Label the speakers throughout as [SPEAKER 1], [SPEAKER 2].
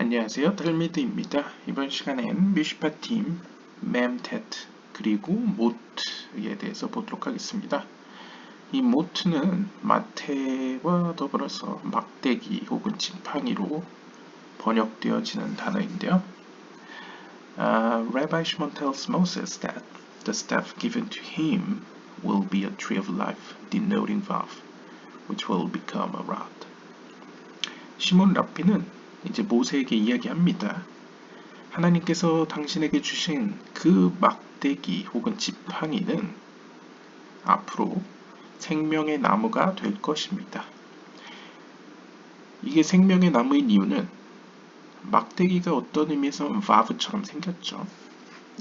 [SPEAKER 1] 안녕하세요. 달미드입니다. 이번 시간엔 미슈파팀, 맴텟, 그리고 모트에 대해서 보도록 하겠습니다. 이 모트는 마태와 더불어서 막대기 혹은 지팡이로 번역되어지는 단어인데요. Rabbi Shimon tells Moses that the staff given to him will be a tree of life, denoting vav, which will become a rod. 시몬 랍비는 이제 모세에게 이야기합니다. 하나님께서 당신에게 주신 그 막대기 혹은 지팡이는 앞으로 생명의 나무가 될 것입니다. 이게 생명의 나무인 이유는 막대기가 어떤 의미에서 바브처럼 생겼죠.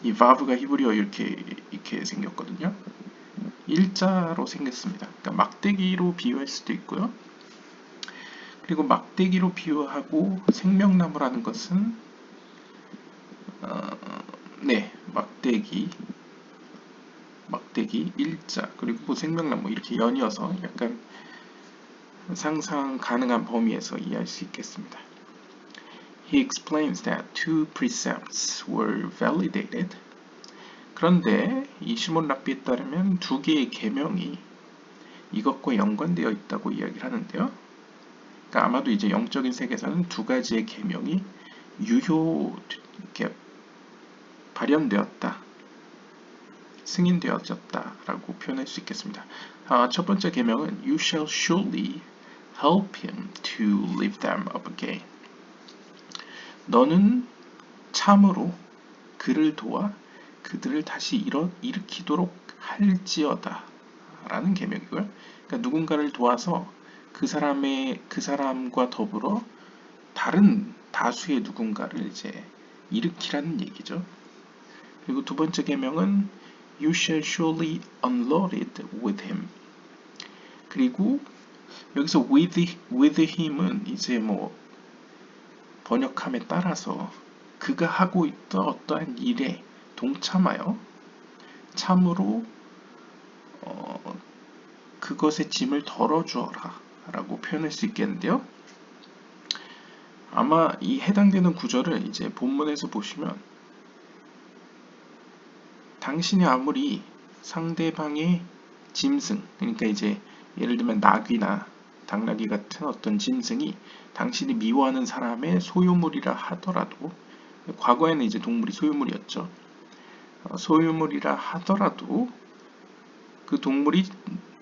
[SPEAKER 1] 이 바브가 히브리어 이렇게 생겼거든요. 일자로 생겼습니다. 그러니까 막대기로 비유할 수도 있고요. 그리고 막대기로 비유하고 생명나무라는 것은 막대기, 일자, 그리고 뭐 생명나무 이렇게 연이어서 약간 상상 가능한 범위에서 이해할 수 있겠습니다. He explains that two precepts were validated. 그런데 이 시몬 랍비에 따르면 두 개의 계명이 이것과 연관되어 있다고 이야기를 하는데요. 그러니까 아마도 이제 영적인 세계에서는 두 가지의 계명이 이렇게 발현되었다, 승인되어졌다라고 표현할 수 있겠습니다. 첫 번째 계명은 You shall surely help him to lift them up again. 너는 참으로 그를 도와 그들을 다시 일으키도록 할지어다 라는 계명이고요. 그러니까 누군가를 도와서 그 사람과 더불어 다른 다수의 누군가를 이제 일으키라는 얘기죠. 그리고 두 번째 계명은 You shall surely unload it with him. 그리고 여기서 with him은 이제 뭐 번역함에 따라서 그가 하고 있던 어떠한 일에 동참하여 참으로 그것의 짐을 덜어주어라 라고 표현할 수 있겠는데요. 아마 이 해당되는 구절을 이제 본문에서 보시면 당신이 아무리 상대방의 짐승, 그러니까 이제 예를 들면 나귀나 당나귀 같은 어떤 짐승이 당신이 미워하는 사람의 소유물이라 하더라도, 과거에는 이제 동물이 소유물이었죠. 소유물이라 하더라도 그 동물이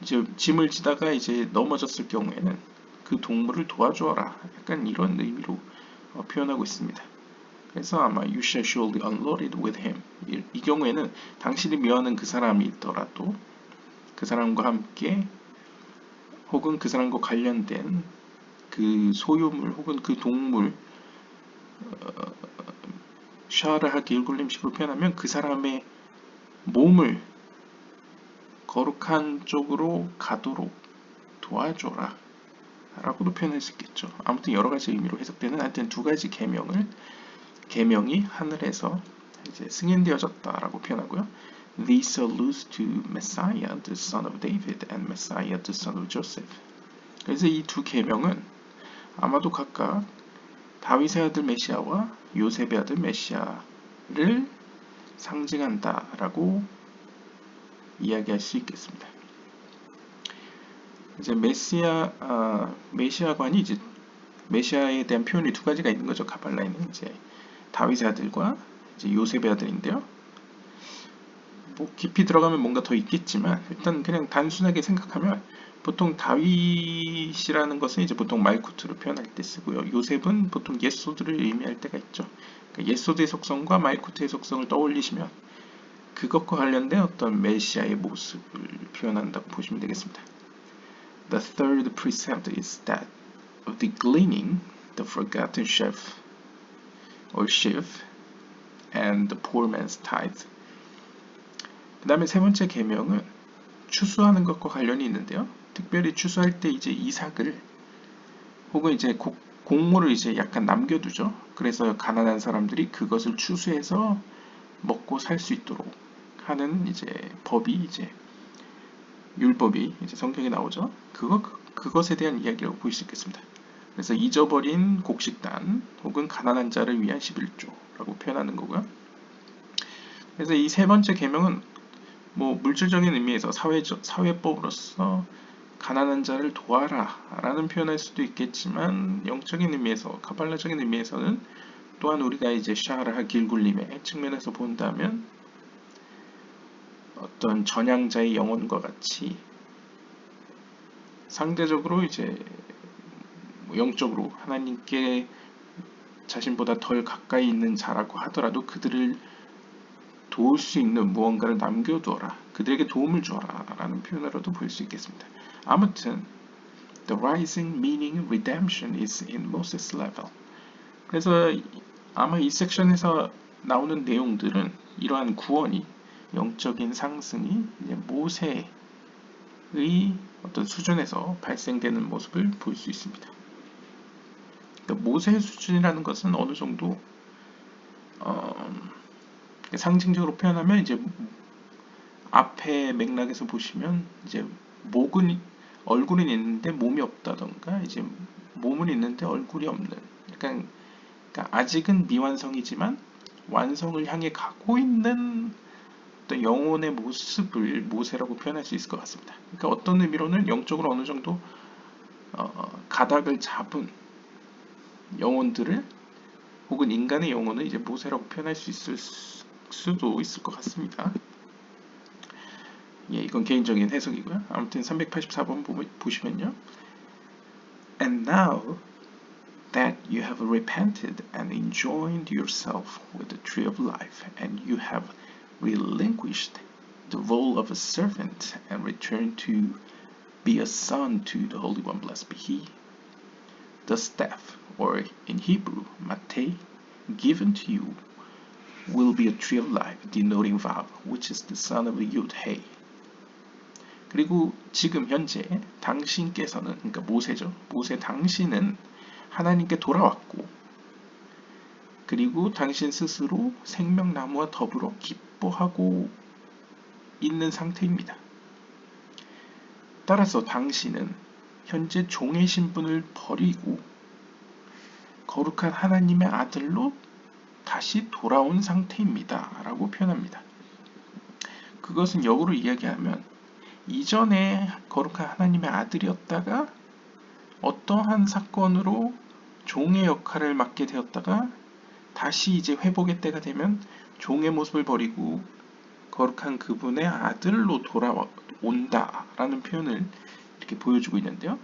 [SPEAKER 1] 이제 짐을 지다가 이제 넘어졌을 경우에는 그 동물을 도와주어라, 약간 이런 의미로 표현하고 있습니다. 그래서 아마 You shall surely unload it with him. 이 경우에는 당신이 미워하는 그 사람이 있더라도 그 사람과 함께 혹은 그 사람과 관련된 그 소유물 혹은 그 동물, 샤를 하기 일굴림식으로 표현하면 그 사람의 몸을 거룩한 쪽으로 가도록 도와줘라 라고도 표현할 수 있겠죠. 아무튼 여러 가지 의미로 해석되는 하여튼 두 가지 계명이 하늘에서 이제 승인되어졌다라고 표현하고요. These alludes to Messiah, the son of David, and Messiah, the son of Joseph. 그래서 이 두 계명은 아마도 각각 다윗의 아들 메시아와 요셉의 아들 메시아를 상징한다라고 이야기할 수 있겠습니다. 이제 메시아관이 이제 메시아에 대한 표현이 두 가지가 있는 거죠. 가발라에는 이제 다윗의 아들과 이제 요셉의 아들인데요. 뭐 깊이 들어가면 뭔가 더 있겠지만 일단 그냥 단순하게 생각하면 보통 다윗이라는 것은 이제 보통 말쿠트로 표현할 때 쓰고요. 요셉은 보통 예소드를 의미할 때가 있죠. 그러니까 예소드의 속성과 말쿠트의 속성을 떠올리시면 그것과 관련된 어떤 메시아의 모습을 표현한다고 보시면 되겠습니다. The third precept is that of the gleaning, the forgotten sheaf or sheaf, and the poor man's tithe. 그 다음에 세 번째 계명은 추수하는 것과 관련이 있는데요. 특별히 추수할 때 이제 이삭을 혹은 이제 곡물을 이제 약간 남겨두죠. 그래서 가난한 사람들이 그것을 추수해서 먹고 살 수 있도록 하는 이제 법이 이제 율법이 이제 성경에 나오죠. 그것에 대한 이야기라고 볼 수 있겠습니다. 그래서 잊어버린 곡식단 혹은 가난한 자를 위한 11조라고 표현하는 거고요. 그래서 이 세 번째 계명은 뭐 물질적인 의미에서 사회법으로서 가난한 자를 도와라 라는 표현할 수도 있겠지만, 영적인 의미에서, 카발라적인 의미에서는 또한 우리가 이제 샤라 길굴림의 측면에서 본다면 어떤 전향자의 영혼과 같이 상대적으로 이제 영적으로 하나님께 자신보다 덜 가까이 있는 자라고 하더라도 그들을 도울 수 있는 무언가를 남겨두어라, 그들에게 도움을 주어라 라는 표현으로도 볼 수 있겠습니다. 아무튼 the rising meaning redemption is in Moses level. 그래서 아마 이 섹션에서 나오는 내용들은 이러한 구원이, 영적인 상승이 이제 모세의 어떤 수준에서 발생되는 모습을 볼 수 있습니다. 그러니까 모세의 수준이라는 것은 어느 정도 상징적으로 표현하면 이제 앞에 맥락에서 보시면 이제 얼굴은 있는데 몸이 없다던가, 이제 몸은 있는데 얼굴이 없는, 그러니까 아직은 미완성이지만 완성을 향해 가고 있는 어떤 영혼의 모습을 모세라고 표현할 수 있을 것 같습니다. 그러니까 어떤 의미로는 영적으로 어느 정도 가닥을 잡은 영혼들을, 혹은 인간의 영혼을 이제 모세라고 표현할 수 있을 수도 있을 것 같습니다. 예, 이건 개인적인 해석이고요. 아무튼 384번 보시면요. And now that you have repented and enjoined yourself with the tree of life, and you have relinquished the role of a servant and returned to be a son to the Holy One, blessed be He. The staff, or in Hebrew, mateh, given to you will be a tree of life, denoting Vav, which is the son of Yud-Hey. 그리고 지금 현재 당신께서는, 그러니까 모세죠. 모세 당신은 하나님께 돌아왔고, 그리고 당신 스스로 생명나무와 더불어 기뻐하고 있는 상태입니다. 따라서 당신은 현재 종의 신분을 버리고 거룩한 하나님의 아들로 다시 돌아온 상태입니다 라고 표현합니다. 그것은 역으로 이야기하면 이전에 거룩한 하나님의 아들이었다가 어떠한 사건으로 종의 역할을 맡게 되었다가 다시 이제 회복의 때가 되면 종의 모습을 버리고 거룩한 그분의 아들로 돌아온다 라는 표현을 이렇게 보여주고 있는데요.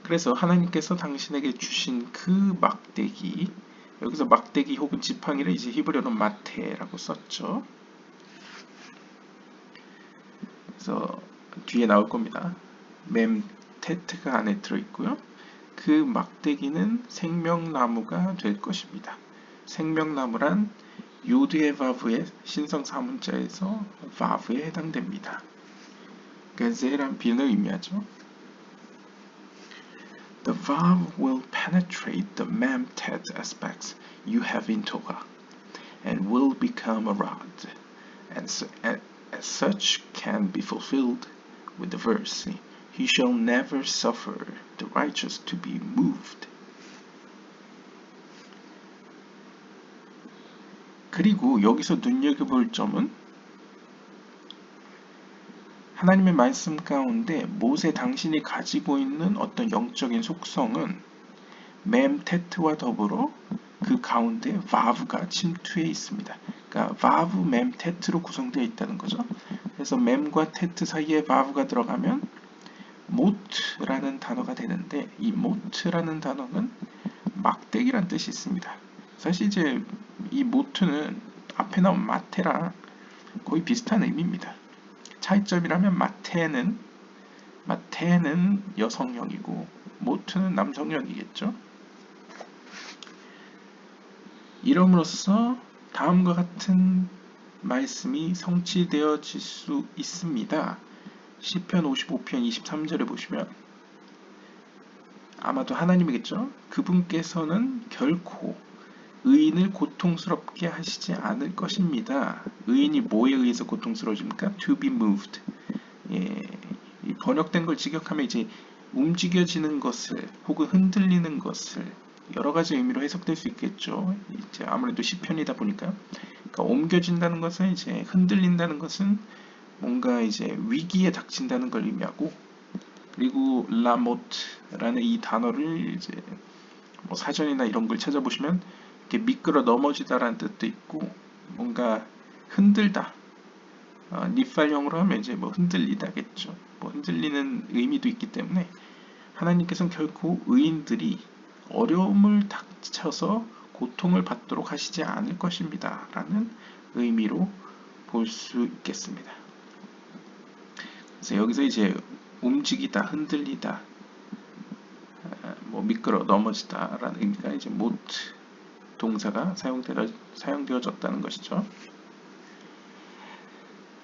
[SPEAKER 1] 그래서 하나님께서 당신에게 주신 그 막대기, 여기서 막대기 혹은 지팡이를 이제 히브리어로 마테라고 썼죠. 그래서 뒤에 나올 겁니다. 멤테트가 안에 들어있고요. 그 막대기는 생명나무가 될 것입니다. 생명나무란 요드의 바브의 신성 사문자에서 바브에 해당됩니다. 게제란 비를 의미하죠. The vav will penetrate the memtet aspects you have in Torah and will become a rod, and as such can be fulfilled with the verse, He shall never suffer the righteous to be moved. 그리고 여기서 눈여겨볼 점은 하나님의 말씀 가운데 모세 당신이 가지고 있는 어떤 영적인 속성은 멤테트와 더불어 그 가운데 바브가 침투해 있습니다. 그러니까 바브 멤테트로 구성되어 있다는 거죠. 그래서 멤과 테트 사이에 바브가 들어가면 모트라는 단어가 되는데, 이 모트라는 단어는 막대기란 뜻이 있습니다. 사실 이제 이 모트는 앞에 나온 마테랑 거의 비슷한 의미입니다. 차이점이라면 마테는 여성형이고 모트는 남성형이겠죠. 이름으로써 다음과 같은 말씀이 성취되어질 수 있습니다. 시편 55편 23절에 보시면 아마도 하나님이겠죠. 그분께서는 결코 의인을 고통스럽게 하시지 않을 것입니다. 의인이 뭐에 의해서 고통스러워집니까? To be moved. 예, 이 번역된 걸 직역하면 이제 움직여지는 것을 혹은 흔들리는 것을 여러 가지 의미로 해석될 수 있겠죠. 이제 아무래도 시편이다 보니까. 그러니까 옮겨진다는 것은 이제 흔들린다는 것은 뭔가 이제 위기에 닥친다는 걸 의미하고, 그리고 라모트라는 이 단어를 이제 뭐 사전이나 이런 걸 찾아보시면 이렇게 미끄러 넘어지다라는 뜻도 있고, 뭔가 흔들다. 니팔형으로 하면 이제 뭐 흔들리다겠죠. 뭐 흔들리는 의미도 있기 때문에 하나님께서는 결코 의인들이 어려움을 닥쳐서 고통을 받도록 하시지 않을 것입니다. 라는 의미로 볼 수 있겠습니다. 그래서 여기서 이제 움직이다, 흔들리다, 뭐 미끄러 넘어지다 라는 의미가 이제 모트 동사가 사용되어졌다는 것이죠.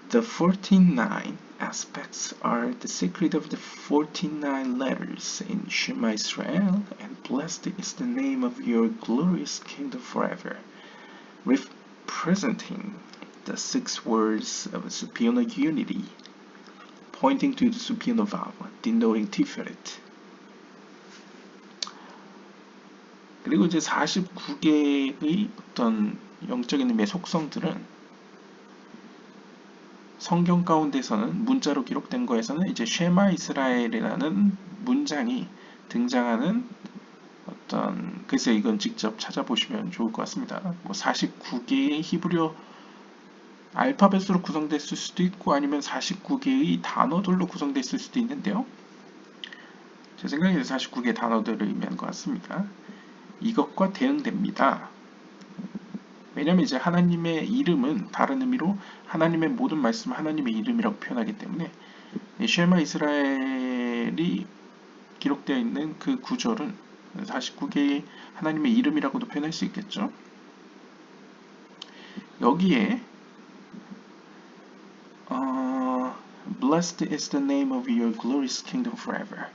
[SPEAKER 1] The 49 aspects are the secret of the 49 letters in Shema Israel, and blessed is the name of your glorious kingdom forever, representing the 6 words of supernal unity, pointing to the supernal vav, denoting Tiferet. 그리고 이제 49개의 어떤 영적인 의미의 속성들은 성경 가운데서는 문자로 기록된 거에서는 이제 쉐마 이스라엘이라는 문장이 등장하는 어떤, 글쎄 이건 직접 찾아보시면 좋을 것 같습니다. 뭐 49개의 히브리어 알파벳으로 구성됐을 수도 있고 아니면 49개의 단어들로 구성됐을 수도 있는데요. 제 생각에는 49개의 단어들을 의미하는 것 같습니다. 이것과 대응됩니다. 왜냐하면 이제 하나님의 이름은 다른 의미로 하나님의 모든 말씀은 하나님의 이름이라고 표현하기 때문에 쉐마 이스라엘이 기록되어 있는 그 구절은 49개의 하나님의 이름이라고도 표현할 수 있겠죠. 여기에 Blessed is the name of your glorious kingdom forever.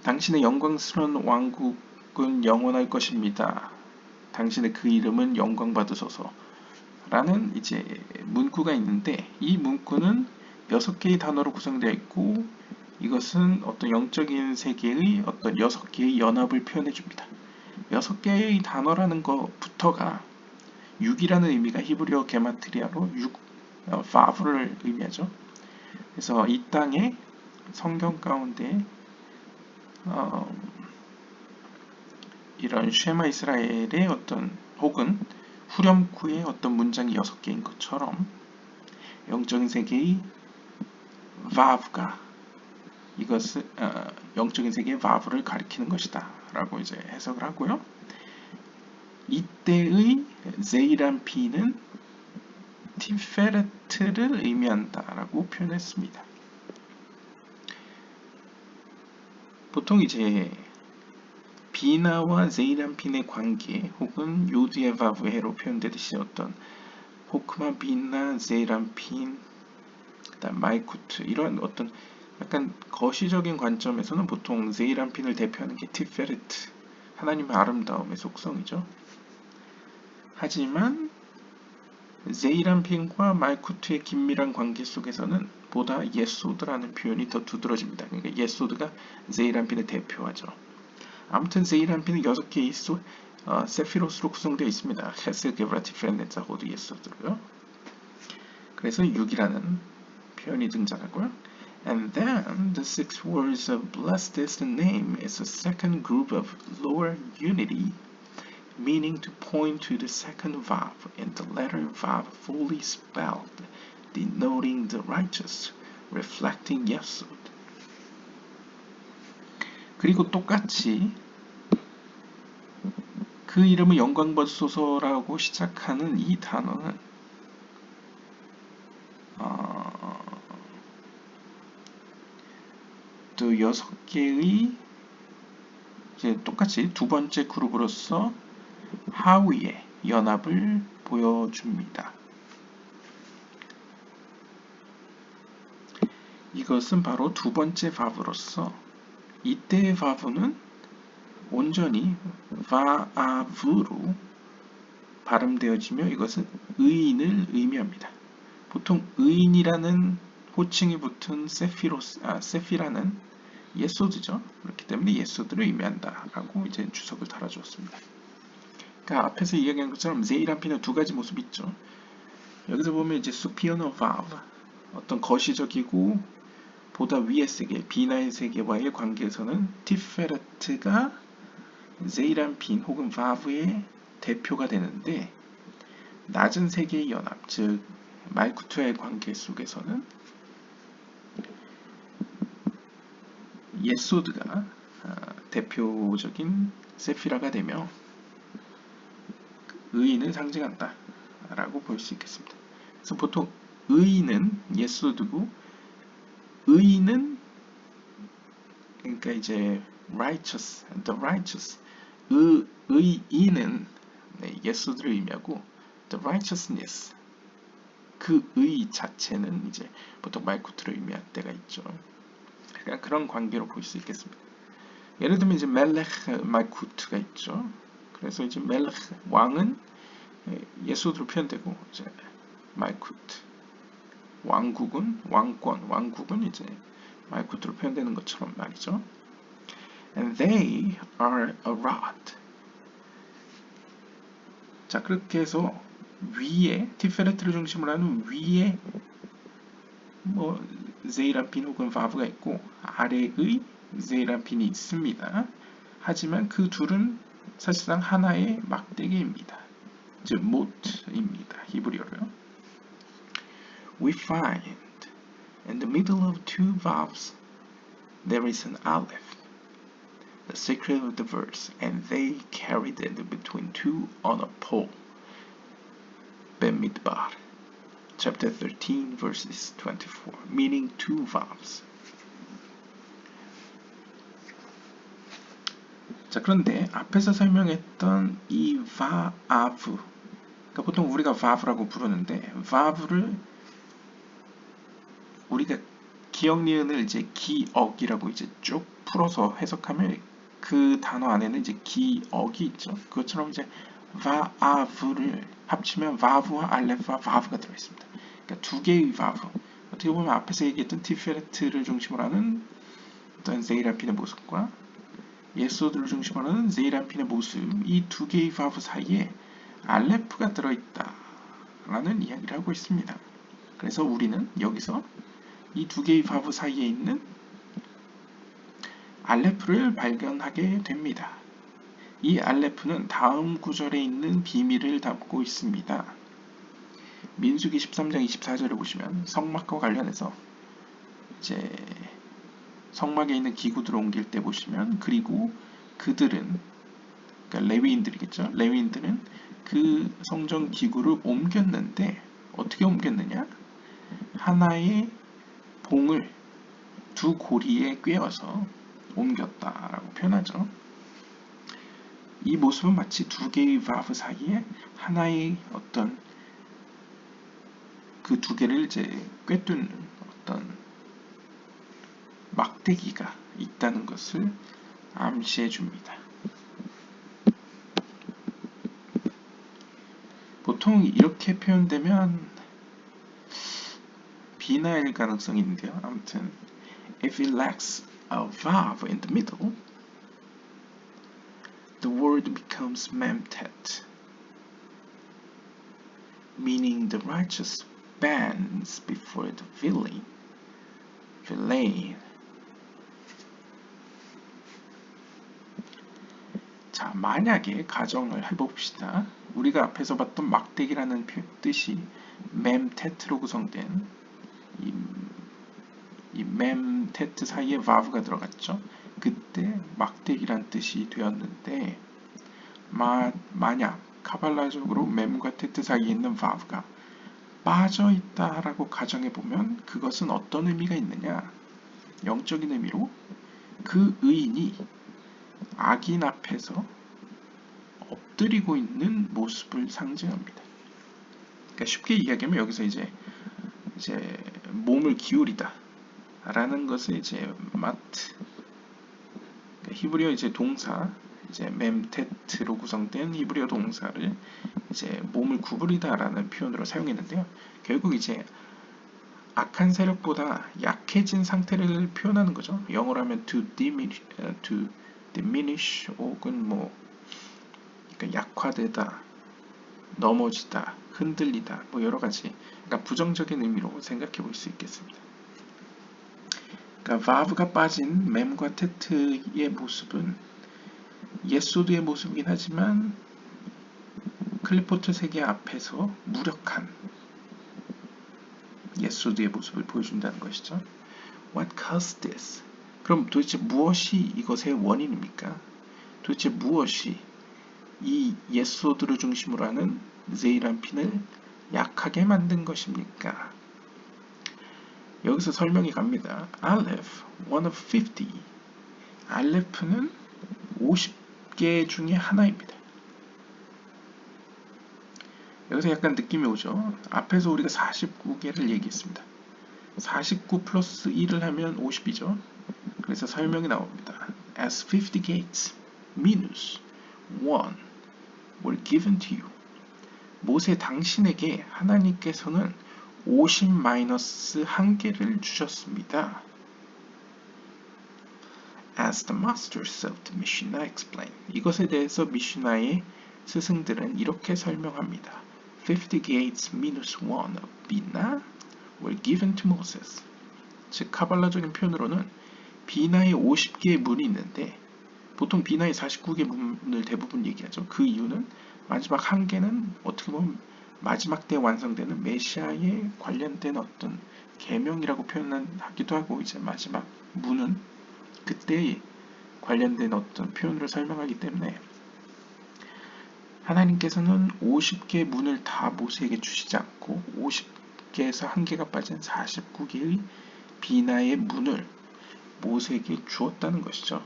[SPEAKER 1] 당신의 영광스러운 왕국은 영원할 것입니다. 당신의 그 이름은 영광 받으소서. 라는 이제 문구가 있는데, 이 문구는 6개의 단어로 구성되어 있고, 이것은 어떤 영적인 세계의 어떤 6개의 연합을 표현해 줍니다. 6개의 단어라는 것부터가 6이라는 의미가 히브리어 게마트리아로 5를 의미하죠. 그래서 이 땅에 성경 가운데 이런 쉐마 이스라엘의 어떤 혹은 후렴구의 어떤 문장이 6개인 것처럼 영적인 세계의 바브가 이것을 영적인 세계의 바브를 가리키는 것이다 라고 이제 해석을 하고요. 이때의 제이란피는 티페레트를 의미한다 라고 표현했습니다. 보통 이제 비나와 제이란핀의 관계 혹은 요드의 바브해로 표현되듯이 어떤 호크마 비나 제이란핀 그다음 마이쿠트 이런 어떤 약간 거시적인 관점에서는 보통 제이란핀을 대표하는 게 티페레트 하나님의 아름다움의 속성이죠. 하지만 제이란핀과 말쿠트의 긴밀한 관계 속에서는 보다 예소드라는 표현이 더 두드러집니다. 그러니까 예소드가 제이란핀을 대표하죠. 아무튼 제이란핀은 6개의 세피로스로 구성되어 있습니다. 헤셀, 게브라, 티프렛, 네자호드, 예소드로요. 그래서 6이라는 표현이 등장하고요. And then the 6 words of blessed is the name is a second group of lower unity, meaning to point to the second vav and the letter vav fully spelled, denoting the righteous, reflecting Yesod. 그리고 똑같이 그 이름을 영광 받으소서라고 시작하는 이 단어는 또 6개의 이제 똑같이 두 번째 그룹으로서 하위의 연합을 보여줍니다. 이것은 바로 두 번째 바브로서 이때의 바브는 온전히 바아브로 발음되어지며 이것은 의인을 의미합니다. 보통 의인이라는 호칭이 붙은 세피라는 예소드죠. 그렇기 때문에 예소드를 의미한다라고 이제 주석을 달아주었습니다. 그러니까 앞에서 이야기한 것처럼 제이란피는 두 가지 모습이 있죠. 여기서 보면 이제 superior valve, 어떤 거시적이고 보다 위의 세계, 비나의 세계와의 관계에서는 티페레트가 제이란핀 혹은 바브의 대표가 되는데, 낮은 세계의 연합, 즉 말쿠트와의 관계 속에서는 예소드가 대표적인 세피라가 되며 의인을 상징한다 라고 볼 수 있겠습니다. 그래서 보통 의인은 예소드고, 의인은 그러니까 이제 righteous, the righteous, 의인은 예소드를 의미하고 the righteousness, 그 의 자체는 이제 보통 말쿠트를 의미할 때가 있죠. 그러니까 그런 관계로 볼 수 있겠습니다. 예를 들면 이제 멜레흐 말쿠트가 있죠. 그래서 이제 멜레흐 왕은 예소드로 표현되고, 이제 말쿠트 왕국은 왕국은 이제 말쿠트로 표현되는 것처럼 말이죠. And they are a rod. 자, 그렇게 해서 위에 티페레트를 중심으로 하는 위에 뭐 제이란핀 혹은 바브가 있고 아래의 제이란핀이 있습니다. 하지만 그 둘은 사실상 하나의 막대기입니다. 즉 못입니다. 히브리어로요. We find in the middle of two valves there is an aleph, the secret of the verse, and they carried it between two on a pole. Bemidbar, chapter 13, verses 24, meaning two valves. 자, 그런데 앞에서 설명했던 이 바아브, 그러니까 보통 우리가 바브라고 부르는데, 바브를 우리가 기억 니은을 이제 기억이라고 이제 쭉 풀어서 해석하면 그 단어 안에는 이제 기억이 있죠. 그것처럼 이제 바아브를 합치면 바브와 알레프와 바브가 들어있습니다. 그러니까 두 개의 바브. 어떻게 보면 앞에서 얘기했던 티페레트를 중심으로 하는 어떤 제이란핀의 모습과 예소드를 중심으로 하는 제이란핀의 모습, 이 두 개의 바브 사이에 알레프가 들어있다라는 이야기를 하고 있습니다. 그래서 우리는 여기서 이 두 개의 바브 사이에 있는 알레프를 발견하게 됩니다. 이 알레프는 다음 구절에 있는 비밀을 담고 있습니다. 민수기 13장 24절을 보시면 성막과 관련해서 이제 성막에 있는 기구들을 옮길 때 보시면, 그리고 그들은, 그러니까 레위인들이겠죠. 레위인들은 그 성전 기구를 옮겼는데 어떻게 옮겼느냐? 하나의 봉을 두 고리에 꿰어서 옮겼다라고 표현하죠. 이 모습은 마치 두 개의 바브 사이에 하나의 어떤 그 두 개를 이제 꿰뚫는 어떤 막대기가 있다는 것을 암시해 줍니다. 보통 이렇게 표현되면 비나일 가능성이 있는데요. 아무튼 if it lacks a valve in the middle, the word becomes memtet, meaning the righteous bends before the villain. 자, 만약에 가정을 해봅시다. 우리가 앞에서 봤던 막대기라는 뜻이 memtet로 구성된 이 memtet 사이에 vav가 들어갔죠. 그때 막대기란 뜻이 되었는데, 만약 카발라적으로 mem과 tet 사이에 있는 vav가 빠져있다라고 가정해보면 그것은 어떤 의미가 있느냐? 영적인 의미로 그 의인이 악인 앞에서 엎드리고 있는 모습을 상징합니다. 그러니까 쉽게 이야기하면 여기서 이제 몸을 기울이다 라는 것을 이제 마트, 그러니까 히브리어 이제 동사, 이제 memtet로 구성된 히브리어 동사를 이제 몸을 구부리다라는 표현으로 사용했는데요. 결국 이제 악한 세력보다 약해진 상태를 표현하는 거죠. 영어로 하면 to diminish 혹은 뭐 그러니까 약화되다, 넘어지다, 흔들리다, 뭐 여러 가지 그러니까 부정적인 의미로 생각해 볼 수 있겠습니다. 그러니까 vav가 빠진 맴과 테트의 모습은 예소드의 모습이긴 하지만 클리포트 세계 앞에서 무력한 예소드의 모습을 보여준다는 것이죠. What caused this? 그럼 도대체 무엇이 이것의 원인입니까? 도대체 무엇이 이 예소드를 중심으로 하는 제이란핀을 약하게 만든 것입니까? 여기서 설명이 갑니다. Aleph, one of 50. 알레프는 50개 중에 하나입니다. 여기서 약간 느낌이 오죠. 앞에서 우리가 49개를 얘기했습니다. 49 플러스 1을 하면 50이죠. 그래서 설명이 나옵니다. As 50 gates minus 1 were given to you. 모세 당신에게 하나님께서는 50 마이너스 1개를 주셨습니다. As the masters of the Mishnah explain. 이것에 대해서 미슈나의 스승들은 이렇게 설명합니다. 50 gates minus 1 of Binah were given to Moses. 즉 카발라적인 표현으로는 비나의 50개의 문이 있는데 보통 비나의 49개 문을 대부분 얘기하죠. 그 이유는 마지막 한 개는 어떻게 보면 마지막 때 완성되는 메시아에 관련된 어떤 계명이라고 표현하기도 하고 이제 마지막 문은 그때에 관련된 어떤 표현으로 설명하기 때문에 하나님께서는 50개의 문을 다 모세에게 주시지 않고 50개에서 한 개가 빠진 49개의 비나의 문을 모세에게 주었다는 것이죠.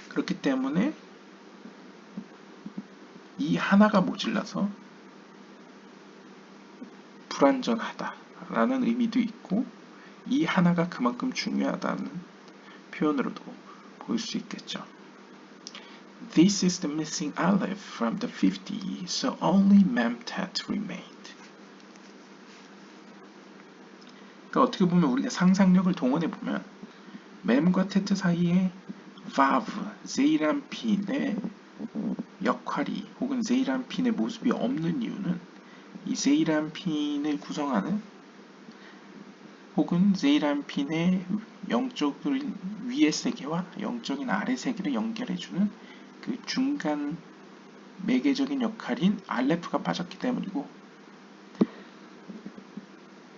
[SPEAKER 1] 그렇기 때문에 이 하나가 모질라서 불완전하다라는 의미도 있고 이 하나가 그만큼 중요하다는 표현으로도 볼 수 있겠죠. This is the missing aleph from the 50, so only memtet remained. 그러니까 어떻게 보면 우리가 상상력을 동원해 보면 mem과 테트 사이에 vav, 제이란핀의 역할이 혹은 제이란핀의 모습이 없는 이유는 이 제이란핀을 구성하는 혹은 제이란핀의 영적인 위의 세계와 영적인 아래 세계를 연결해주는 그 중간 매개적인 역할인 알레프가 빠졌기 때문이고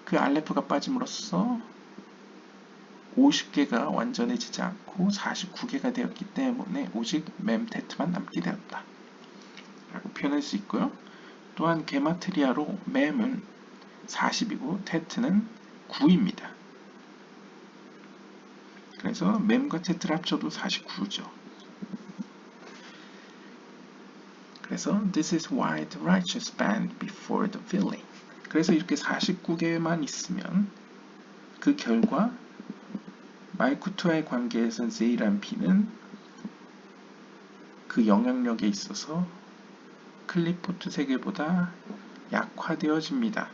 [SPEAKER 1] 그 알레프가 빠짐으로써 50개가 완전해지지 않고 49개가 되었기 때문에 오직 mem테트만 남게 되었다 라고 표현할 수 있고요. 또한 게마트리아로 mem은 40이고 테트는 9입니다. 그래서 mem과 테트를 합쳐도 49죠. 그래서 This is why the righteous band before the villain. 그래서 이렇게 49개만 있으면 그 결과 말쿠트와의 관계에서 제이란핀은 그 영향력에 있어서 클리포트 세계보다 약화되어집니다.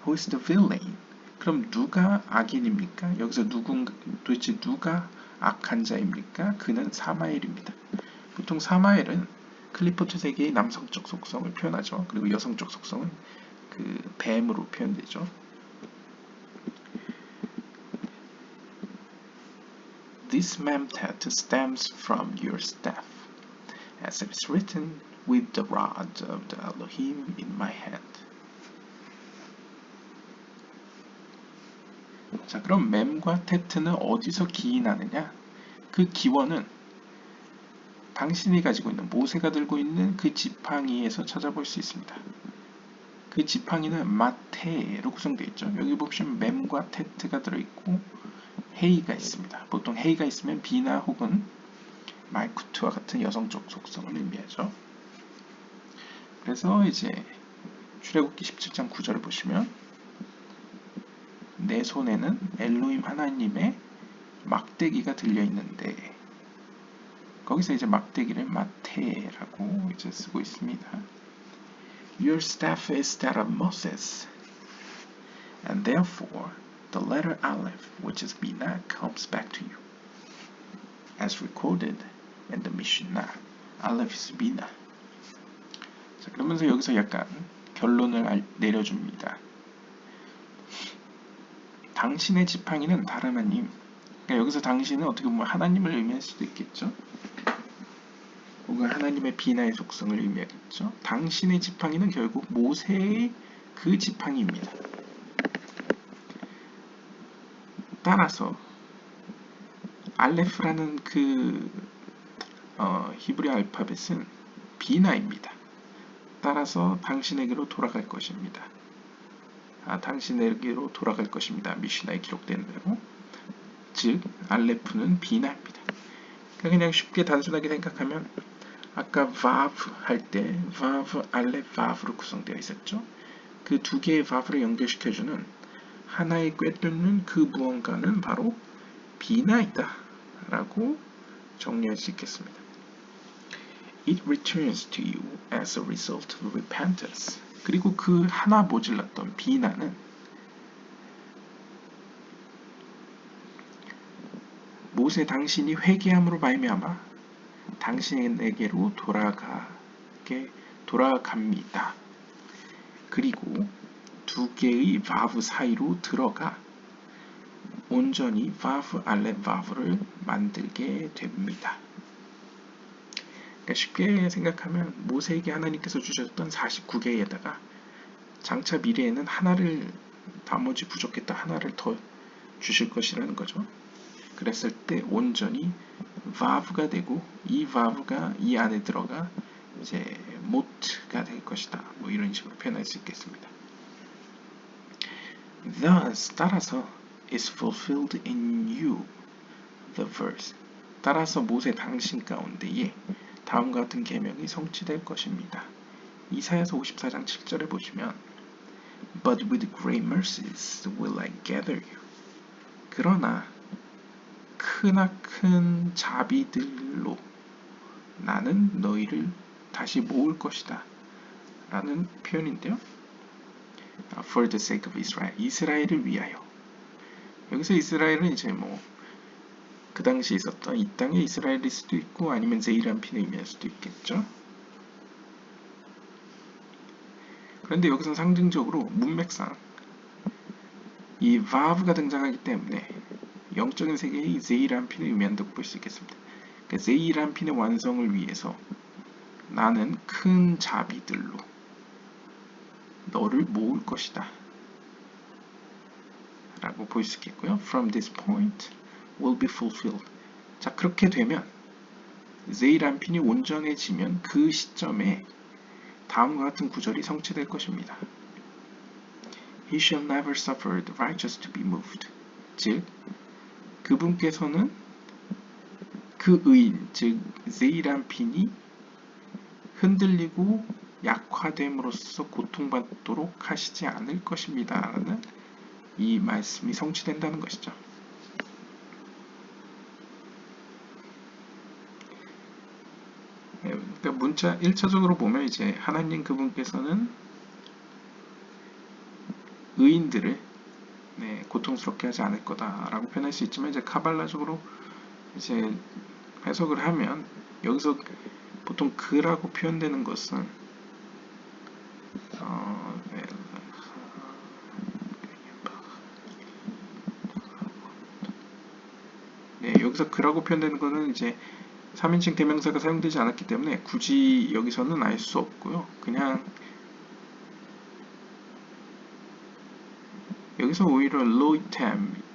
[SPEAKER 1] Who is the villain? 그럼 누가 악인입니까? 여기서 도대체 누가 악한 자입니까? 그는 사마엘입니다. 보통 사마엘은 클리포트 세계의 남성적 속성을 표현하죠. 그리고 여성적 속성은 그 뱀으로 표현되죠. This memtet stems from your staff, as it is written, with the rod of the Elohim in my hand. 자, 그럼 mem과 테트는 어디서 기인하느냐? 그 기원은 당신이 가지고 있는 모세가 들고 있는 그 지팡이에서 찾아볼 수 있습니다. 그 지팡이는 마테로 구성되어 있죠. 여기 보시면 mem과 테트가 들어있고 헤이가 있습니다. 보통 헤이가 있으면 비나 혹은 말쿠트와 같은 여성적 속성을 의미하죠. 그래서 이제 출애굽기 17장 9절을 보시면 내 손에는 엘로힘 하나님의 막대기가 들려 있는데 거기서 이제 막대기를 마테라고 이제 쓰고 있습니다. Your staff is that of Moses. and therefore the letter Aleph, which is Bina, comes back to you, as recorded in the Mishnah. Aleph is Bina. 자, 그러면서 여기서 약간 결론을 내려줍니다. 당신의 지팡이는 다른 하나님. 그러니까 여기서 당신은 어떻게 보면 하나님을 의미할 수도 있겠죠. 혹은 하나님의 비나의 속성을 의미하겠죠. 당신의 지팡이는 결국 모세의 그 지팡이입니다. 따라서 알레프라는 그 히브리 알파벳은 비나입니다. 따라서 당신에게로 돌아갈 것입니다. 당신에게로 돌아갈 것입니다. 미시나에 기록된 대로. 즉 알레프는 비나입니다. 그냥 쉽게 단순하게 생각하면 아까 vav 할 때 vav, 알레프, vav로 구성되어 있었죠. 그 두 개의 vav를 연결시켜주는 하나의 꿰뚫는 그 무언가는 바로 비나이다 라고 정리할 수 있겠습니다. It returns to you as a result of repentance. 그리고 그 하나 모질랐던 비나는 모세 당신이 회개함으로 말미암아 당신에게로 돌아갑니다. 그리고 두 개의 바브 사이로 들어가 온전히 바브, 알렙, 바브를 만들게 됩니다. 그러니까 쉽게 생각하면 모세에게 하나님께서 주셨던 49개에다가 장차 미래에는 하나를 나머지 부족했다 하나를 더 주실 것이라는 거죠. 그랬을 때 온전히 바브가 되고 이 바브가 이 안에 들어가 이제 모트가 될 것이다. 뭐 이런 식으로 표현할 수 있겠습니다. Thus 따라서 is fulfilled in you the verse. 따라서 모세 당신 가운데에 다음과 같은 계명이 성취될 것입니다. 이사야서 54장 7절에 보시면 But with great mercies will I gather you. 그러나 크나큰 자비들로 나는 너희를 다시 모을 것이다 라는 표현인데요. For the sake of Israel. 이스라엘을 위하여. 여기서 이스라엘은 이제 그 당시에 있었던 이 땅의 이스라엘일 수도 있고 아니면 제이란핀을 의미할 수도 있겠죠. 그런데 여기서 상징적으로 문맥상 이 바브가 등장하기 때문에 영적인 세계의 제이란핀을 의미한다고 볼 수 있겠습니다. 그러니까 제이란핀의 완성을 위해서 나는 큰 자비들로 너를 모을 것이다 라고 볼 수 있겠고요. From this point will be fulfilled. 자, 그렇게 되면 제이란핀이 온전해지면 그 시점에 다음과 같은 구절이 성취될 것입니다. He shall never suffer the righteous to be moved. 즉 그분께서는 그 의인, 즉 제이란핀이 흔들리고 약화됨으로써 고통받도록 하시지 않을 것입니다 라는 이 말씀이 성취된다는 것이죠. 그러니까 문자 1차적으로 보면 이제 하나님 그분께서는 의인들을 고통스럽게 하지 않을 거다라고 표현할 수 있지만 이제 카발라적으로 이제 해석을 하면 여기서 보통 그라고 표현되는 것은 여기서 그라고 표현되는 것은 이제 3인칭 대명사가 사용되지 않았기 때문에 굳이 여기서는 알 수 없고요. 그냥 여기서 오히려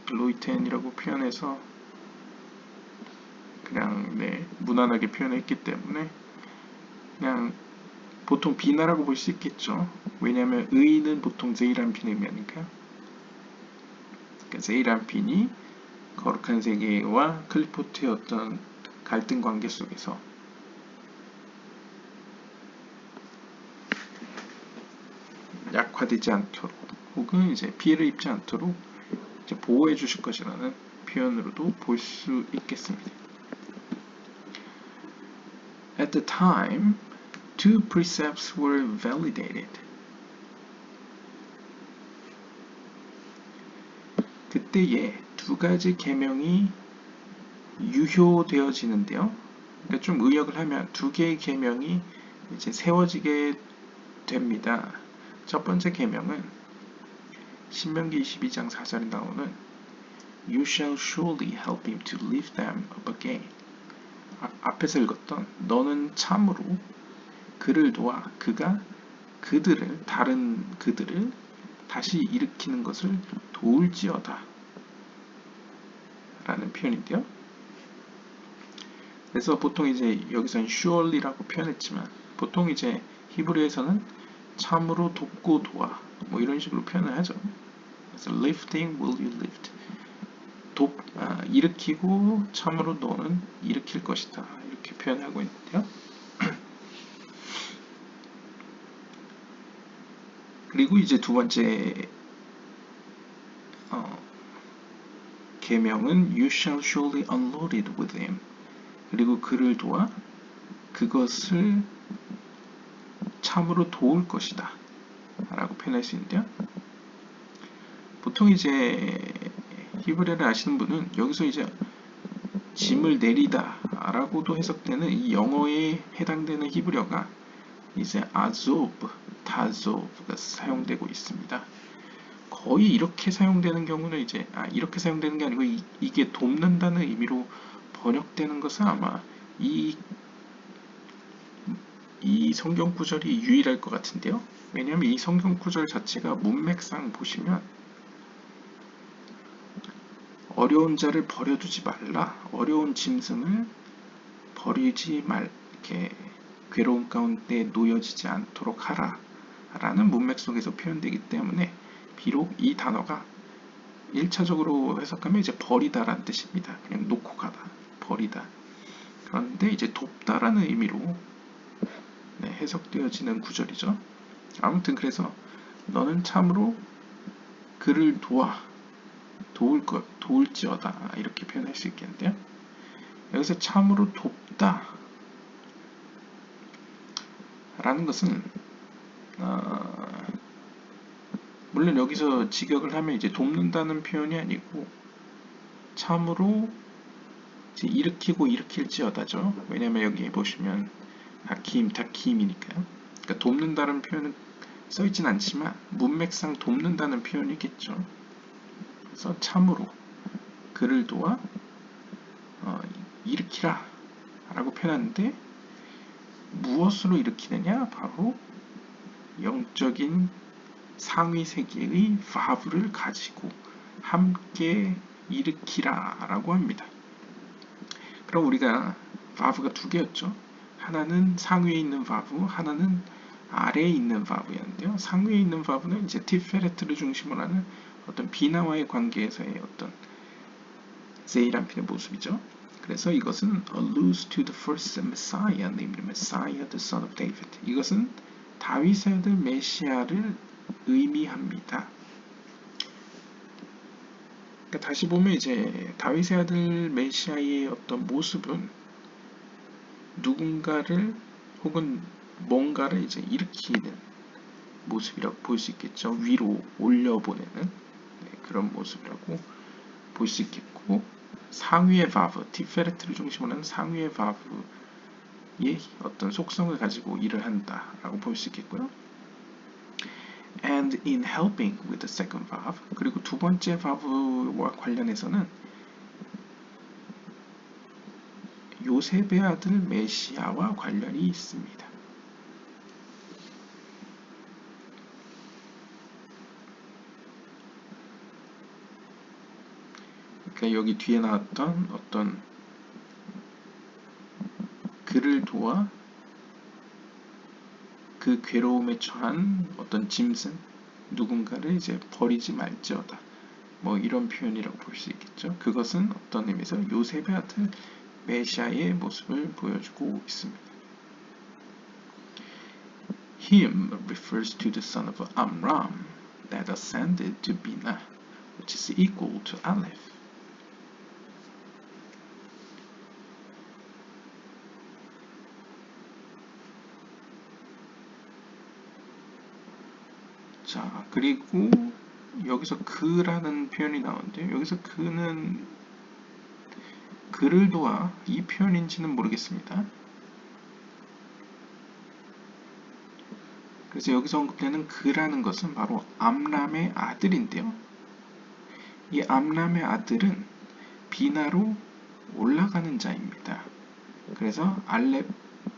[SPEAKER 1] 로이텐이라고 표현해서 그냥 무난하게 표현했기 때문에 그냥 보통 비나라고 볼 수 있겠죠. 왜냐하면 의인은 보통 제이란핀을 의미하니까요. 그러니까 제이란핀이 거룩한 세계와 클리포트의 어떤 갈등 관계 속에서 약화되지 않도록 혹은 이제 피해를 입지 않도록 이제 보호해 주실 것이라는 표현으로도 볼 수 있겠습니다. At the time, two precepts were validated. 이때에 두 가지 계명이 유효되어지는데요. 그러니까 좀 의역을 하면 두 개의 계명이 이제 세워지게 됩니다. 첫 번째 계명은 신명기 22장 4절에 나오는 You shall surely help him to lift them up again. 앞에서 읽었던 너는 참으로 그를 도와 그가 다른 그들을 다시 일으키는 것을 도울지어다 라는 표현인데요. 그래서 보통 이제 여기서는 surely라고 표현했지만 보통 이제 히브리에서는 참으로 돕고 도와 뭐 이런 식으로 표현을 하죠. 그래서 lifting will you lift 일으키고 참으로 너는 일으킬 것이다 이렇게 표현하고 있는데요. 그리고 이제 두 번째 계명은 You shall surely unload it with him. 그리고 그를 도와 그것을 참으로 도울 것이다 라고 표현할 수 있는데요. 보통 이제 히브리어를 아시는 분은 여기서 이제 짐을 내리다 라고도 해석되는 이 영어에 해당되는 히브리어가 이제 아조브, 다조브가 사용되고 있습니다. 거의 이렇게 사용되는 경우는 이제 이렇게 사용되는 게 아니고 이게 돕는다는 의미로 번역되는 것은 아마 이 성경 구절이 유일할 것 같은데요. 왜냐하면 이 성경 구절 자체가 문맥상 보시면 어려운 자를 버려두지 말라, 어려운 짐승을 버리지 말, 이렇게 괴로움 가운데 놓여지지 않도록 하라 라는 문맥 속에서 표현되기 때문에 비록 이 단어가 1차적으로 해석하면 이제 버리다라는 뜻입니다. 그냥 놓고 가다, 버리다. 그런데 이제 돕다라는 의미로 해석되어지는 구절이죠. 아무튼 그래서 너는 참으로 그를 도울지어다 이렇게 표현할 수 있겠는데요. 여기서 참으로 돕다 라는 것은 물론 여기서 직역을 하면 이제 돕는다는 표현이 아니고 참으로 이제 일으키고 일으킬지어다죠. 왜냐면 여기 보시면 다킴이니까요. 그러니까 돕는다는 표현은 써있진 않지만 문맥상 돕는다는 표현이겠죠. 그래서 참으로 그를 도와 일으키라 라고 표현하는데 무엇으로 일으키느냐? 바로 영적인 상위 세계의 바브를 가지고 함께 일으키라 라고 합니다. 그럼 우리가 바브가 두 개였죠. 하나는 상위에 있는 바브, 하나는 아래에 있는 바브였는데요. 상위에 있는 바브는 이제 티페레트를 중심으로 하는 어떤 비나와의 관계에서의 어떤 세이람핀의 모습이죠. 그래서 이것은 alludes to the first Messiah, named Messiah, the son of David. 이것은 다윗의 아들 메시아를 의미합니다. 그러니까 다시 보면 이제 다윗의 아들 메시아의 어떤 모습은 누군가를 혹은 뭔가를 이제 일으키는 모습이라고 볼 수 있겠죠. 위로 올려보내는 그런 모습이라고 볼 수 있겠고, 상위의 바브, 티페레트를 중심으로 하는 상위의 바브의 어떤 속성을 가지고 일을 한다라고 볼 수 있겠고요. And in helping with the second valve, 그리고 두 번째 바브와 관련해서는 요셉의 아들 메시아와 관련이 있습니다. 그러니까 여기 뒤에 나왔던 어떤 그를 도와 그 괴로움에 처한 어떤 짐승 누군가를 이제 버리지 말지어다. 뭐 이런 표현이라고 볼 수 있겠죠. 그것은 어떤 의미에서 요셉의 아들 메시아의 모습을 보여주고 있습니다. Him refers to the son of Amram that ascended to Bina, which is equal to Aleph. 자, 그리고 여기서 그라는 표현이 나오는데 여기서 그는 그를 도와 이 표현인지는 모르겠습니다. 그래서 여기서 언급되는 그라는 것은 바로 암람의 아들인데요. 이 암람의 아들은 비나로 올라가는 자입니다. 그래서 알렙,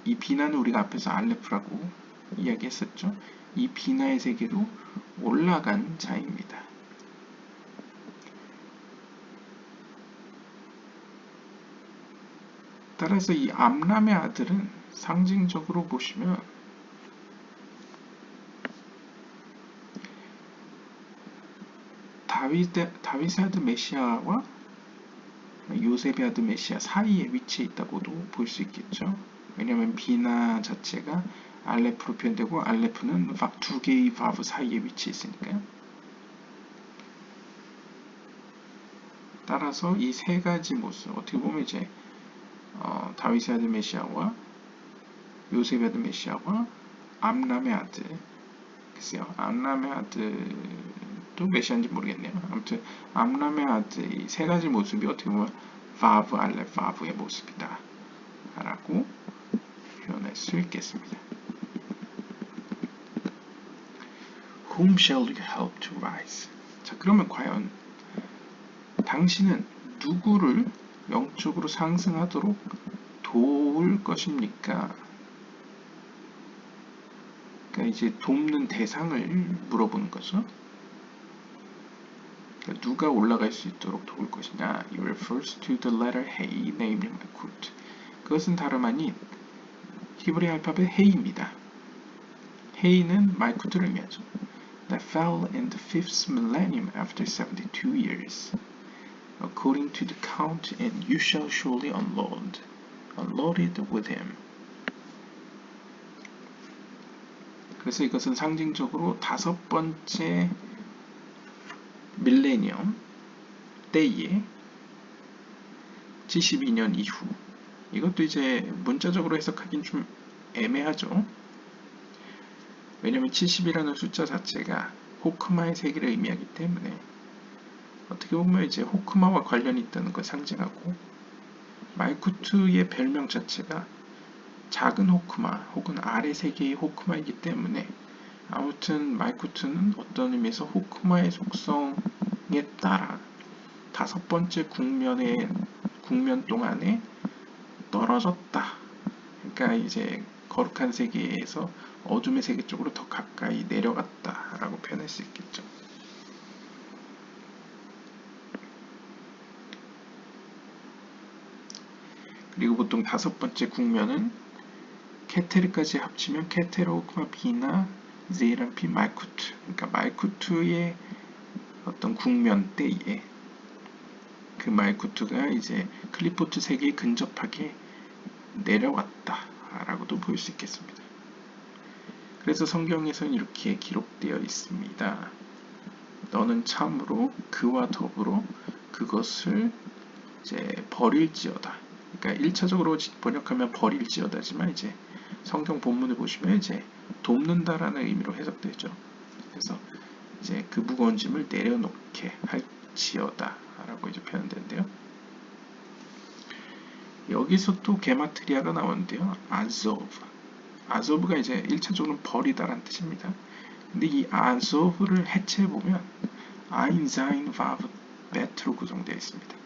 [SPEAKER 1] 이 비나는 우리가 앞에서 알레프라고 이야기했었죠. 이 비나의 세계로 올라간 자입니다. 따라서 이 암람의 아들은 상징적으로 보시면 다윗의 아들 메시아와 요셉의 아들 메시아 사이에 위치해 있다고도 볼 수 있겠죠. 왜냐하면 비나 자체가 알레프로 표현되고 알레프는 두 개의 바브 사이에 위치해 있으니까요. 따라서 이 세 가지 모습, 어떻게 보면 이제 다윗의 아들 메시아와 요셉의 아들 메시아와 암람의 아들, 글쎄요, 암람의 아들도 메시아인지 모르겠네요. 아무튼 암람의 아들 이 세 가지 모습이 어떻게 보면 바브 알렙 바브의 모습이다 라고 표현할 수 있겠습니다. Whom shall you help to rise? 자, 그러면 과연 당신은 누구를 영적으로 상승하도록 도울 것입니까? 그러니까 이제 돕는 대상을 물어보는 거죠. 그러니까 누가 올라갈 수 있도록 도울 것이냐. It refers to the letter Hey, namely Malkut. 그것은 다름 아닌 히브리 알파벳 헤이입니다. 헤이는 말쿠트를 의미하죠. That fell in the 5th millennium after 72 years. According to the count, and you shall surely unload it with him. 그래서 이것은 상징적으로 5번째 밀레니엄 때에 72년 이후, 이것도 이제 문자적으로 해석하긴 좀 애매하죠. 왜냐면 70이라는 숫자 자체가 호크마의 세계를 의미하기 때문에 어떻게 보면 이제 호크마와 관련이 있다는 걸 상징하고, 말쿠트의 별명 자체가 작은 호크마 혹은 아래 세계의 호크마이기 때문에 아무튼 말쿠트는 어떤 의미에서 호크마의 속성에 따라 5번째 국면 동안에 떨어졌다. 그러니까 이제 거룩한 세계에서 어둠의 세계 쪽으로 더 가까이 내려갔다라고 표현할 수 있겠죠. 그리고 보통 5번째 국면은 케테르까지 합치면 케테르, 호크마, 비나, 제이람피, 말쿠트. 그러니까 말쿠트의 어떤 국면 때에 그 말쿠트가 이제 클리포트 세계에 근접하게 내려왔다라고도 볼 수 있겠습니다. 그래서 성경에서는 이렇게 기록되어 있습니다. 너는 참으로 그와 더불어 그것을 이제 버릴지어다. 그러니까 1차적으로 번역하면 버릴지어다지만 이제 성경 본문을 보시면 이제 돕는다라는 의미로 해석되죠. 그래서 이제 그 무거운 짐을 내려놓게 할지어다라고 이제 표현되는데요. 여기서 또 게마트리아가 나오는데요. 아조브가 이제 1차적으로는 버리다라는 뜻입니다. 근데 이 아조브를 해체해보면 아인, 자인, 바브, 베트로 구성되어 있습니다.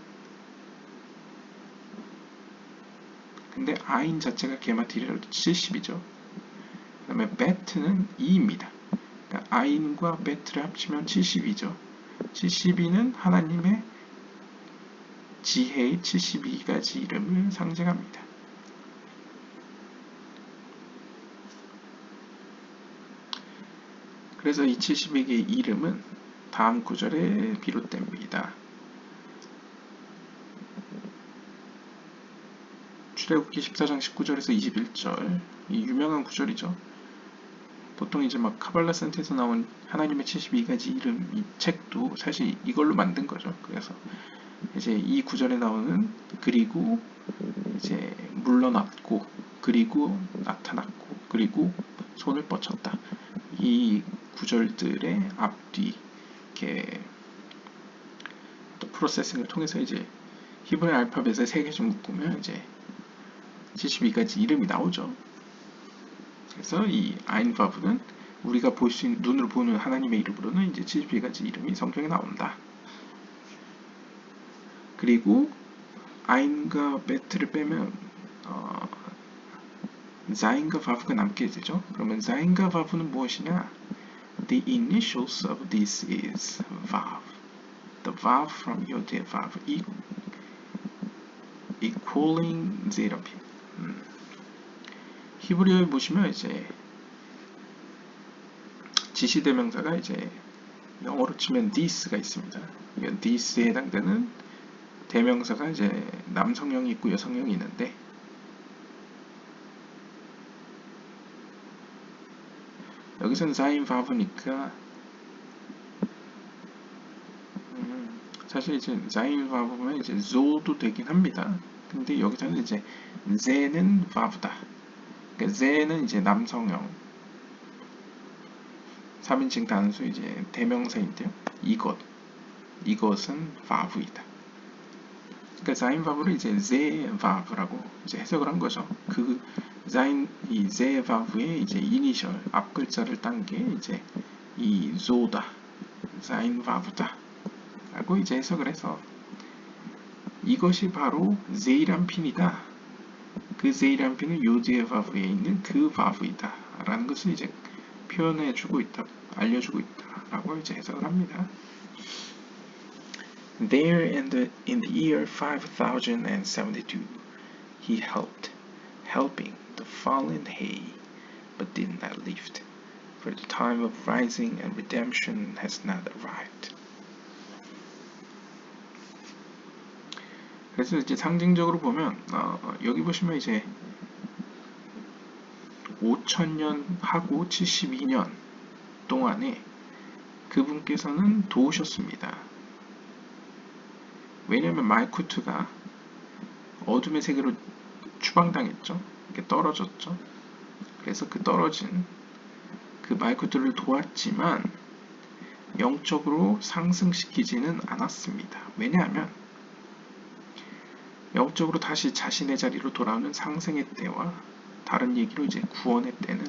[SPEAKER 1] 근데 아인 자체가 게마트리아로 70이죠. 그 다음에 베트는 2입니다. 그러니까 아인과 베트를 합치면 72죠. 72는 하나님의 지혜의 72가지 이름을 상징합니다. 그래서 이 72개의 이름은 다음 구절에 비롯됩니다. 출애굽기 14장 19절에서 21절, 이 유명한 구절이죠. 보통 이제 막 카발라 센터에서 나온 하나님의 72가지 이름 이 책도 사실 이걸로 만든 거죠. 그래서 이제 이 구절에 나오는 그리고 이제 물러났고 그리고 나타났고 그리고 손을 뻗쳤다. 이 구절들의 앞뒤 이렇게 또 프로세싱을 통해서 이제 히브리 알파벳에 3개씩 묶으면 이제 72가지 이름이 나오죠. 그래서 이 아인바브는 우리가 볼 수 있는, 눈으로 보는 하나님의 이름으로는 이제 72가지 이름이 성경에 나온다. 그리고 아인과 베트를 빼면 자인과 바브가 남게 되죠. 그러면 자인과 바브는 무엇이냐? The initials of this is vav. The vav from Yod vav equaling zeropim. 히브리어에 보시면 이제 지시대명사가 이제 영어로 치면 this가 있습니다. 이건 this에 해당되는 대명사가 이제 남성형이 있고 여성형이 있는데 여기서는 자인 바브니까 사실 이제 자인 바브면 이제 조도 되긴 합니다. 근데 여기서는 이제 제는 바브다. 그러니까 제는 이제 남성형 3인칭 단수 이제 대명사인데요. 이것은 바브이다. 그러니까 자인 바브를 이제 제 바브라고 이제 해석을 한 거죠. 그 자인 이 제 바브의 이제 이니셜 앞 글자를 딴 게 이제 이 조다. 자인 바브다. 라고 이제 해석을 해서 이것이 바로 제이란 핀이다. 그 제이란 핀은 요드의 바브에 있는 그 바브이다. 라는 것을 이제 표현해주고 있다, 알려주고 있다. 라고 이제 해석을 합니다. There in the year 5072, he helping the fallen hay, but did not lift, for the time of rising and redemption has not arrived. 그래서 이제 상징적으로 보면 여기 보시면 이제 5000년 하고 72년 동안에 그분께서는 도우셨습니다. 왜냐하면 말쿠트가 어둠의 세계로 추방당했죠. 이렇게 떨어졌죠. 그래서 그 떨어진 그 말쿠트를 도왔지만 영적으로 상승시키지는 않았습니다. 왜냐하면 영적으로 다시 자신의 자리로 돌아오는 상생의 때와 다른 얘기로 이제 구원의 때는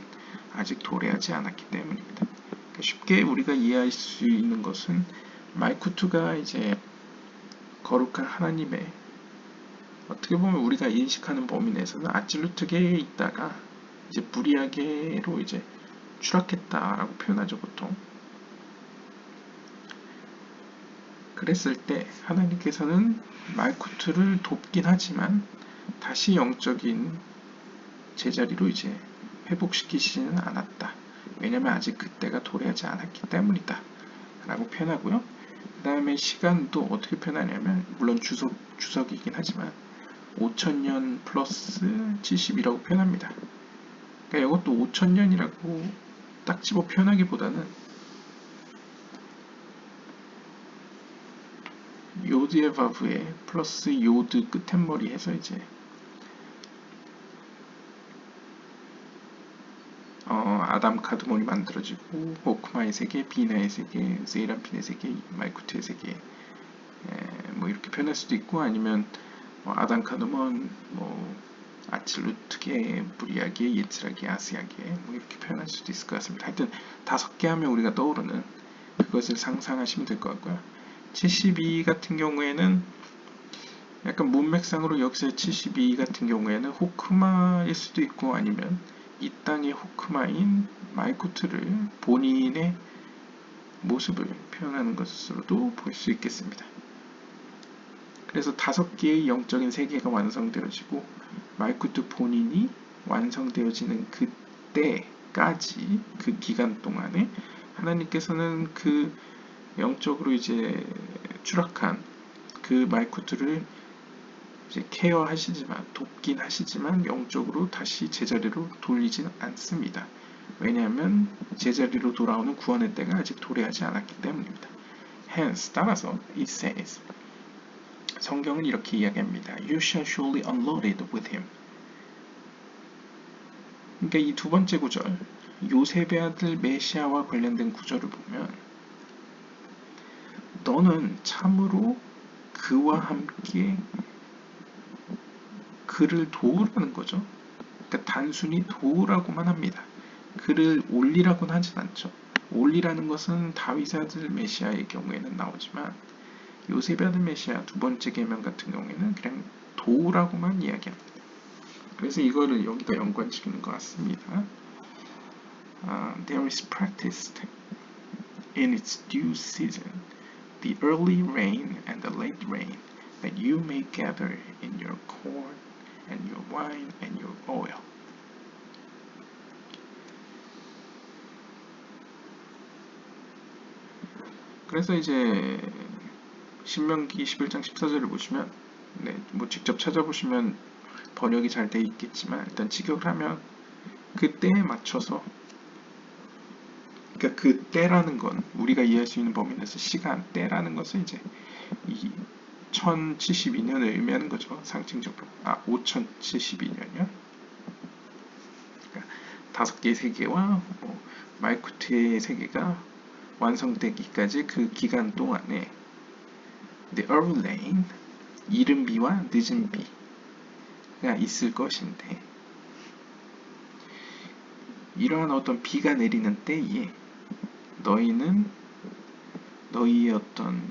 [SPEAKER 1] 아직 도래하지 않았기 때문입니다. 그러니까 쉽게 우리가 이해할 수 있는 것은 말쿠트가 이제 거룩한 하나님의 어떻게 보면 우리가 인식하는 범위 내에서는 아찔루트계에 있다가 이제 무리하게로 이제 추락했다라고 표현하죠 보통. 그랬을 때 하나님께서는 말쿠트를 돕긴 하지만 다시 영적인 제자리로 이제 회복시키지는 않았다. 왜냐하면 아직 그때가 도래하지 않았기 때문이다. 라고 표현하고요. 그 다음에 시간도 어떻게 표현하냐면 물론 주석이긴 하지만 5000년 플러스 70이라고 표현합니다. 그러니까 이것도 5000년이라고 딱 집어 표현하기보다는 요드의 바브에 플러스 요드 끝머리 해서 이제 아담 카드몬이 만들어지고 호크마의 세계, 비나의 세계, 제이란핀의 세계, 말쿠트의 세계 뭐 이렇게 표현할 수도 있고 아니면 아담 카드몬 아칠루트계, 무리하게, 예츠라게, 아스야게 뭐 이렇게 표현할 수도 있을 것 같습니다. 하여튼 5개 하면 우리가 떠오르는 그것을 상상하시면 될 것 같고요. 72 같은 경우에는 약간 문맥상으로 여기서 72 같은 경우에는 호크마일 수도 있고 아니면 이 땅의 호크마인 말쿠트를 본인의 모습을 표현하는 것으로도 볼 수 있겠습니다. 그래서 5개의 영적인 세계가 완성되어지고 말쿠트 본인이 완성되어지는 그때까지 그 기간 동안에 하나님께서는 그 영적으로 이제 추락한 그 말쿠트를 이제 케어하시지만 돕긴 하시지만 영적으로 다시 제자리로 돌리진 않습니다. 왜냐하면 제자리로 돌아오는 구원의 때가 아직 도래하지 않았기 때문입니다. Hence 따라서 it says 성경은 이렇게 이야기합니다. You shall surely unload it with him. 그러니까 이 두 번째 구절 요셉의 아들 메시아와 관련된 구절을 보면 너는 참으로 그와 함께 그를 도우라는 거죠. 그러니까 단순히 도우라고만 합니다. 그를 올리라고는 하진 않죠. 올리라는 것은 다윗의 아들 메시아의 경우에는 나오지만 요셉의 아들 메시아 두 번째 계명 같은 경우에는 그냥 도우라고만 이야기합니다. 그래서 이거를 여기다 연관시키는 것 같습니다. There is practiced in its due season the early rain and the late rain, that you may gather in your corn and your wine and your oil. 그래서 이제 신명기 11장 14절을 보시면 뭐 직접 찾아보시면 번역이 잘 돼 있겠지만 일단 직역을 하면 그 때에 맞춰서, 그러니까 그 때라는 건 우리가 이해할 수 있는 범위 내에서 시간, 때라는 것은 이제 이 1072년을 의미하는 거죠. 상징적으로. 5072년이요. 그러니까 5개의 세계와 말쿠트의 세계가 완성되기까지 그 기간 동안에 the early rain, 이른 비와 늦은 비가 있을 것인데, 이러한 어떤 비가 내리는 때에 너희는 너희의 어떤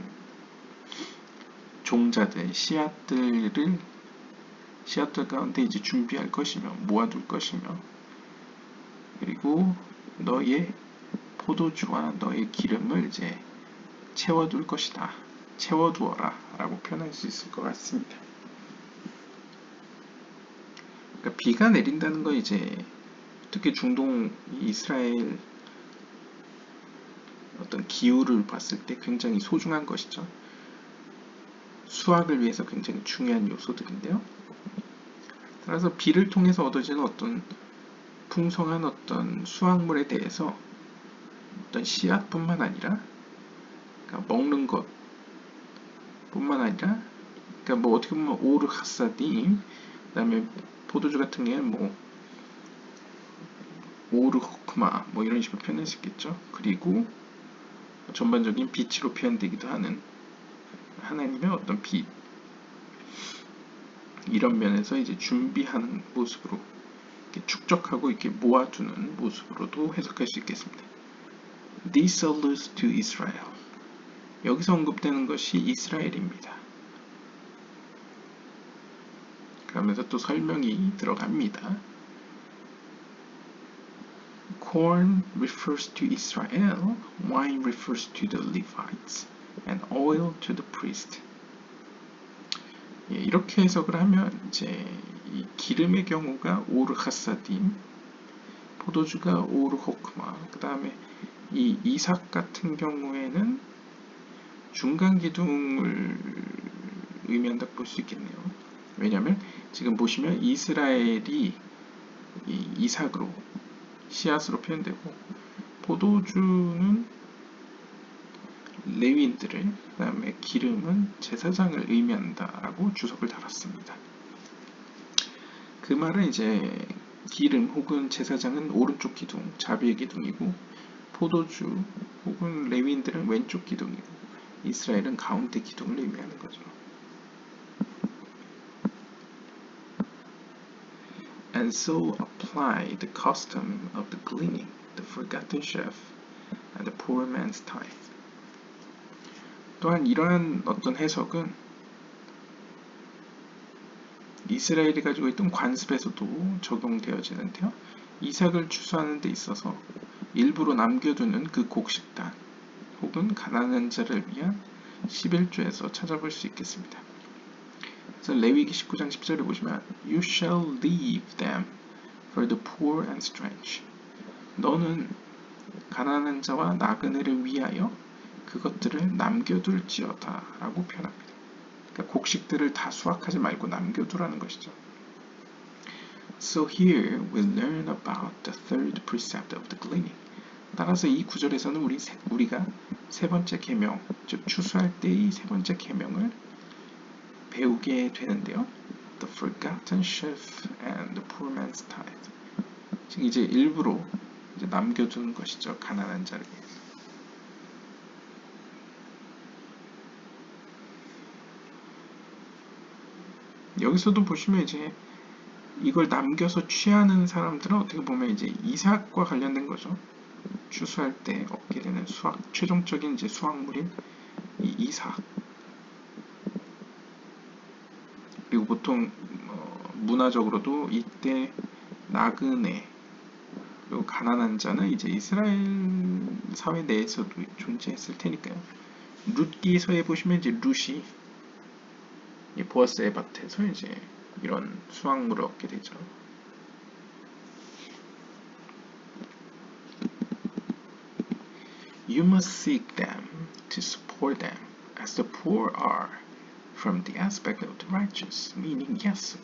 [SPEAKER 1] 종자들, 씨앗들 가운데 이제 준비할 것이며 모아둘 것이며, 그리고 너희의 포도주와 너희의 기름을 이제 채워둘 것이다. 채워두어라 라고 표현할 수 있을 것 같습니다. 그러니까 비가 내린다는 거 이제 특히 중동 이스라엘 어떤 기후를 봤을 때 굉장히 소중한 것이죠. 수확을 위해서 굉장히 중요한 요소들인데요. 따라서 비를 통해서 얻어지는 어떤 풍성한 어떤 수확물에 대해서 어떤 씨앗뿐만 아니라, 그러니까 먹는 것뿐만 아니라, 그러니까 뭐 어떻게 보면 오르 하사딤, 그다음에 포도주 같은 게 뭐 오르 호크마 뭐 이런 식으로 표현할 수 있겠죠. 그리고 전반적인 빛으로 표현되기도 하는 하나님의 어떤 빛, 이런 면에서 이제 준비하는 모습으로 이렇게 축적하고 이렇게 모아두는 모습으로도 해석할 수 있겠습니다. This alludes to Israel. 여기서 언급되는 것이 이스라엘입니다. 그러면서 또 설명이 들어갑니다. Corn refers to Israel, wine refers to the Levites, and oil to the priest. 이렇게 해석을 하면 이제 이 기름의 경우가 오르 하사딤, 포도주가 오르 호크마, 그 다음에 이 이삭 같은 경우에는 중간 기둥을 의미한다고 볼 수 있겠네요. 왜냐하면 지금 보시면 이스라엘이 이 이삭으로 씨앗으로 표현되고, 포도주는 레위인들을, 그 다음에 기름은 제사장을 의미한다라고 주석을 달았습니다. 그 말은 이제 기름 혹은 제사장은 오른쪽 기둥, 자비의 기둥이고, 포도주 혹은 레위인들은 왼쪽 기둥이고, 이스라엘은 가운데 기둥을 의미하는 거죠. And so apply the custom of the gleaning, the forgotten sheaf, and the poor man's tithe. 또한 이러한 어떤 해석은 이스라엘이 가지고 있던 관습에서도 적용되어지는데요. 이삭을 추수하는 데 있어서 일부러 남겨두는 그 곡식단 혹은 가난한 자를 위한 11조에서 찾아볼 수 있겠습니다. 그래서 레위기 19장 10절을 보시면 You shall leave them for the poor and strange. 너는 가난한 자와 나그네를 위하여 그것들을 남겨둘지어다 라고 표현합니다. 그러니까 곡식들을 다 수확하지 말고 남겨두라는 것이죠. So here we learn about the third precept of the gleaning. 따라서 이 구절에서는 우리가 세 번째 계명, 즉 추수할 때의 세 번째 계명을 배우게 되는데요. The forgotten sheaf and the poor man's tithe. 즉 이제 일부러 이제 남겨두는 것이죠. 가난한 자를 위해서. 여기서도 보시면 이제 이걸 남겨서 취하는 사람들은 어떻게 보면 이제 이삭과 관련된 거죠. 추수할 때 얻게 되는 최종적인 이제 수확물인 이 이삭. 그리고 보통 문화적으로도 이때 나그네 그리고 가난한 자는 이제 이스라엘 사회 내에서도 존재했을 테니까요. 룻기서에 보시면 이제 룻이 보아스의 밭에서 이제 이런 수확물을 얻게 되죠. You must seek them to support them, as the poor are, from the aspect of the righteous, meaning yes.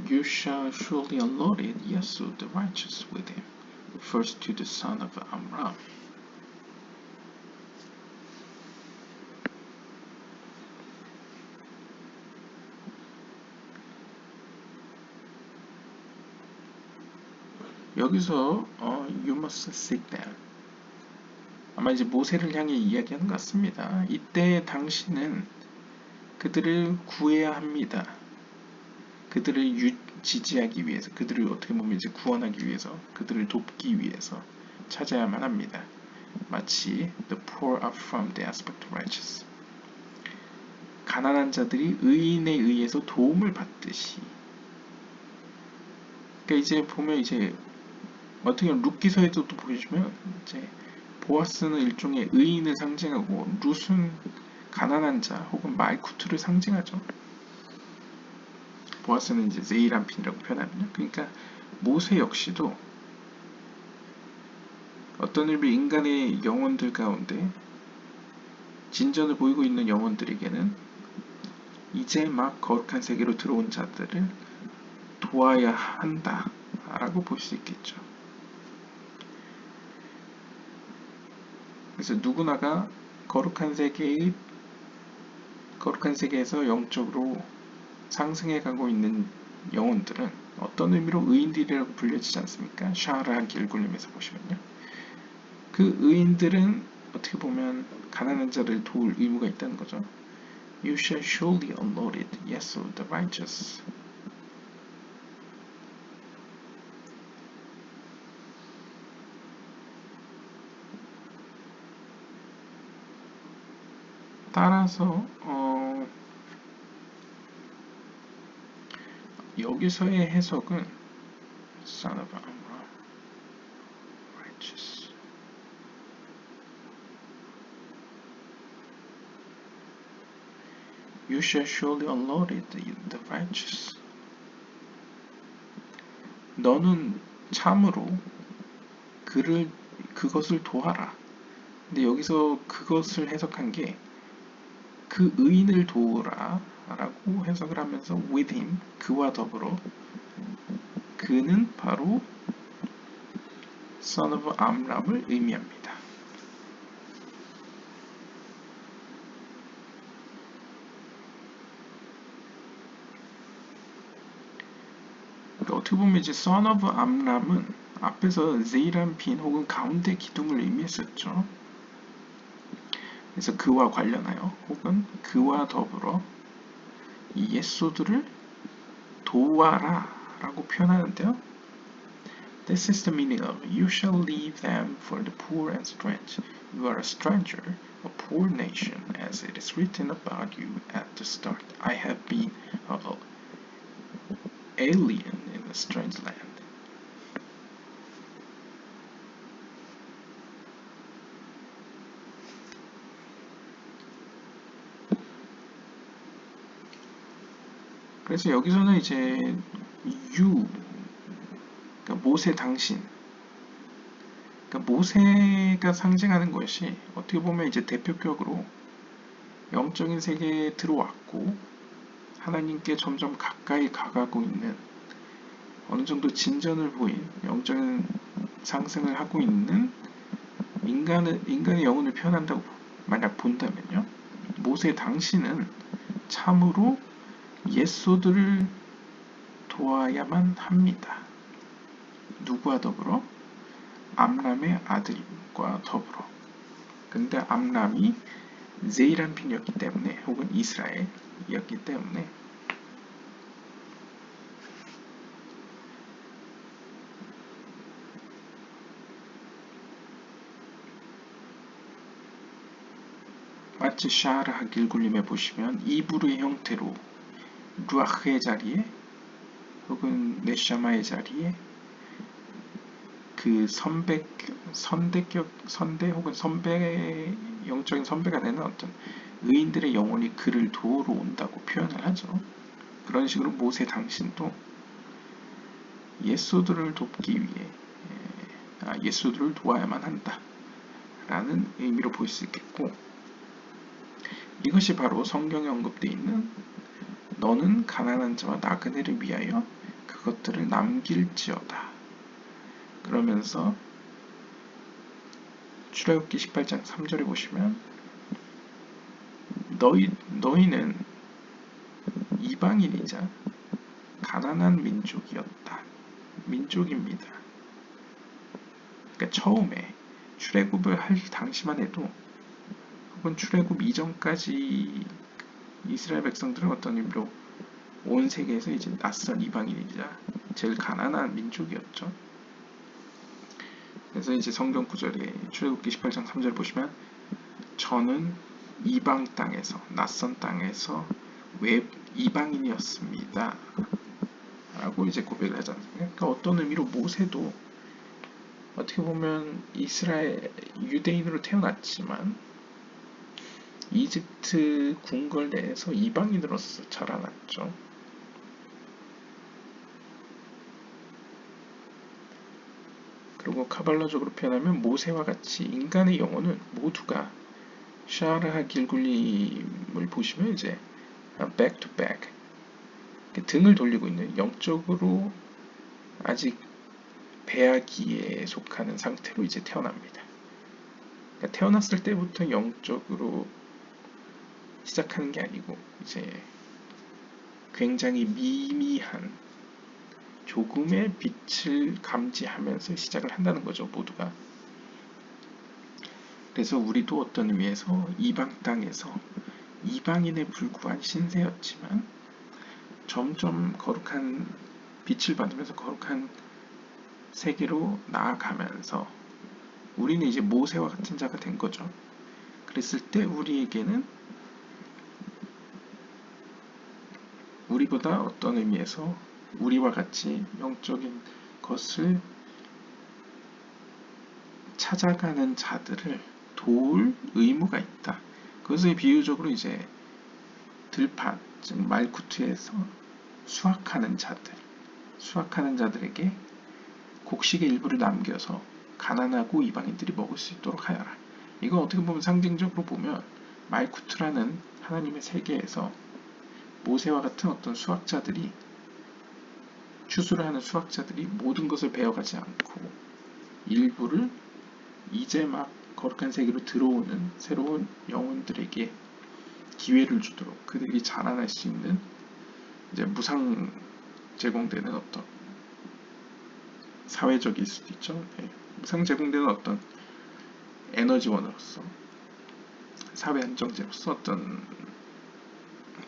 [SPEAKER 1] You shall surely unload it, Yesod the righteous with him. First to the son of Amram. 여기서 you must seek them. 아마 이제 모세를 향해 이야기하는 것 같습니다. 이때 당신은 그들을 구해야 합니다. 그들을 지지하기 위해서, 그들을 어떻게 보면 이제 구원하기 위해서, 그들을 돕기 위해서 찾아야만 합니다. 마치 the poor are from the aspect of righteous. 가난한 자들이 의인에 의해서 도움을 받듯이. 그러니까 이제 보면 이제 어떻게 보면 룻기서에도 또 보시면 이제 보아스는 일종의 의인을 상징하고 룻은 가난한 자 혹은 말쿠트를 상징하죠. 보아스는 이제 제이란핀이라고 표현하면요. 그러니까 모세 역시도 어떤 의미 인간의 영혼들 가운데 진전을 보이고 있는 영혼들에게는 이제 막 거룩한 세계로 들어온 자들을 도와야 한다 라고 볼 수 있겠죠. 그래서 누구나가 거룩한 세계에서 영적으로 상승해 가고 있는 영혼들은 어떤 의미로 의인들이라고 불려지지 않습니까? 샤라 길굴림에서 보시면요. 그 의인들은 어떻게 보면 가난한 자를 도울 의무가 있다는 거죠. You shall surely unload it, yes, of the righteous. 따라서 여기서의 해석은 Son of Amram, righteous. You shall surely unload it, the righteous. 너는 참으로 그것을 도와라. 근데 여기서 그것을 해석한 게 그 의인을 도우라 라고 해석을 하면서 with him, 그와 더불어 그는 바로 son of Amram을 의미합니다. 그러니까 어떻게 보면 이제 son of Amram은 앞에서 제이란핀 혹은 가운데 기둥을 의미했었죠. 그래서 그와 관련하여 혹은 그와 더불어 이 예소들을 도와라 라고 표현하는데요. This is the meaning of you shall leave them for the poor and strange. You are a stranger, a poor nation, as it is written about you at the start. I have been an alien in a strange land. 그래서 여기서는 이제 you, 그러니까 모세 당신, 그러니까 모세가 상징하는 것이 어떻게 보면 이제 대표격으로 영적인 세계에 들어왔고 하나님께 점점 가까이 가가고 있는 어느 정도 진전을 보인 영적인 상승을 하고 있는 인간의 영혼을 표현한다고 만약 본다면요. 모세 당신은 참으로 옛소들을 도와야만 합니다. 누구와 더불어? 암람의 아들과 더불어. 근데 암람이 제이란핀이었기 때문에 혹은 이스라엘이었기 때문에 마치 샤르하 길굴림에 보시면 이브르의 형태로 루아흐의 자리에 혹은 네샤마의 자리에 그 선대 혹은 영적인 선배가 되는 어떤 의인들의 영혼이 그를 도우러 온다고 표현을 하죠. 그런 식으로 모세 당신도 옛소들을 돕기 위해 옛소들을 도와야만 한다 라는 의미로 볼 수 있겠고, 이것이 바로 성경에 언급되어 있는 너는 가난한 자와 나그네를 위하여 그것들을 남길지어다. 그러면서 출애굽기 18장 3절에 보시면 너희는 이방인이자 가난한 민족입니다. 그러니까 처음에 출애굽을 할 당시만 해도 혹은 출애굽 이전까지 이스라엘 백성들은 어떤 의미로 온 세계에서 이제 낯선 이방인이자 제일 가난한 민족이었죠. 그래서 이제 성경 구절에 출애굽기 18장 3절 보시면 저는 이방 땅에서 낯선 땅에서 이방인이었습니다 라고 이제 고백을 하지 않습니까? 그러니까 어떤 의미로 모세도 어떻게 보면 이스라엘 유대인으로 태어났지만 이집트 궁궐 내에서 이방인으로서 자라났죠. 그리고 카발라적으로 표현하면 모세와 같이 인간의 영혼은 모두가 샤르하 길굴림을 보시면 이제 back to back 등을 돌리고 있는 영적으로 아직 배아기에 속하는 상태로 이제 태어납니다. 그러니까 태어났을 때부터 영적으로 시작하는 게 아니고 이제 굉장히 미미한 조금의 빛을 감지하면서 시작을 한다는 거죠, 모두가. 그래서 우리도 어떤 의미에서 이방 땅에서 이방인에 불과한 신세였지만 점점 거룩한 빛을 받으면서 거룩한 세계로 나아가면서 우리는 이제 모세와 같은 자가 된 거죠. 그랬을 때 우리에게는 우리보다 어떤 의미에서 우리와 같이 영적인 것을 찾아가는 자들을 도울 의무가 있다. 그것을 비유적으로 이제 들판, 즉 말쿠트에서 수확하는 자들에게 곡식의 일부를 남겨서 가난하고 이방인들이 먹을 수 있도록 하여라. 이건 어떻게 보면 상징적으로 보면 말쿠트라는 하나님의 세계에서 모세와 같은 어떤 수학자들이 추수를 하는 수학자들이 모든 것을 배워가지 않고 일부를 이제 막 거룩한 세계로 들어오는 새로운 영혼들에게 기회를 주도록 그들이 자라날 수 있는 이제 무상 제공되는 어떤 사회적일 수도 있죠. 네. 무상 제공되는 어떤 에너지원으로서 사회 안정제로서 어떤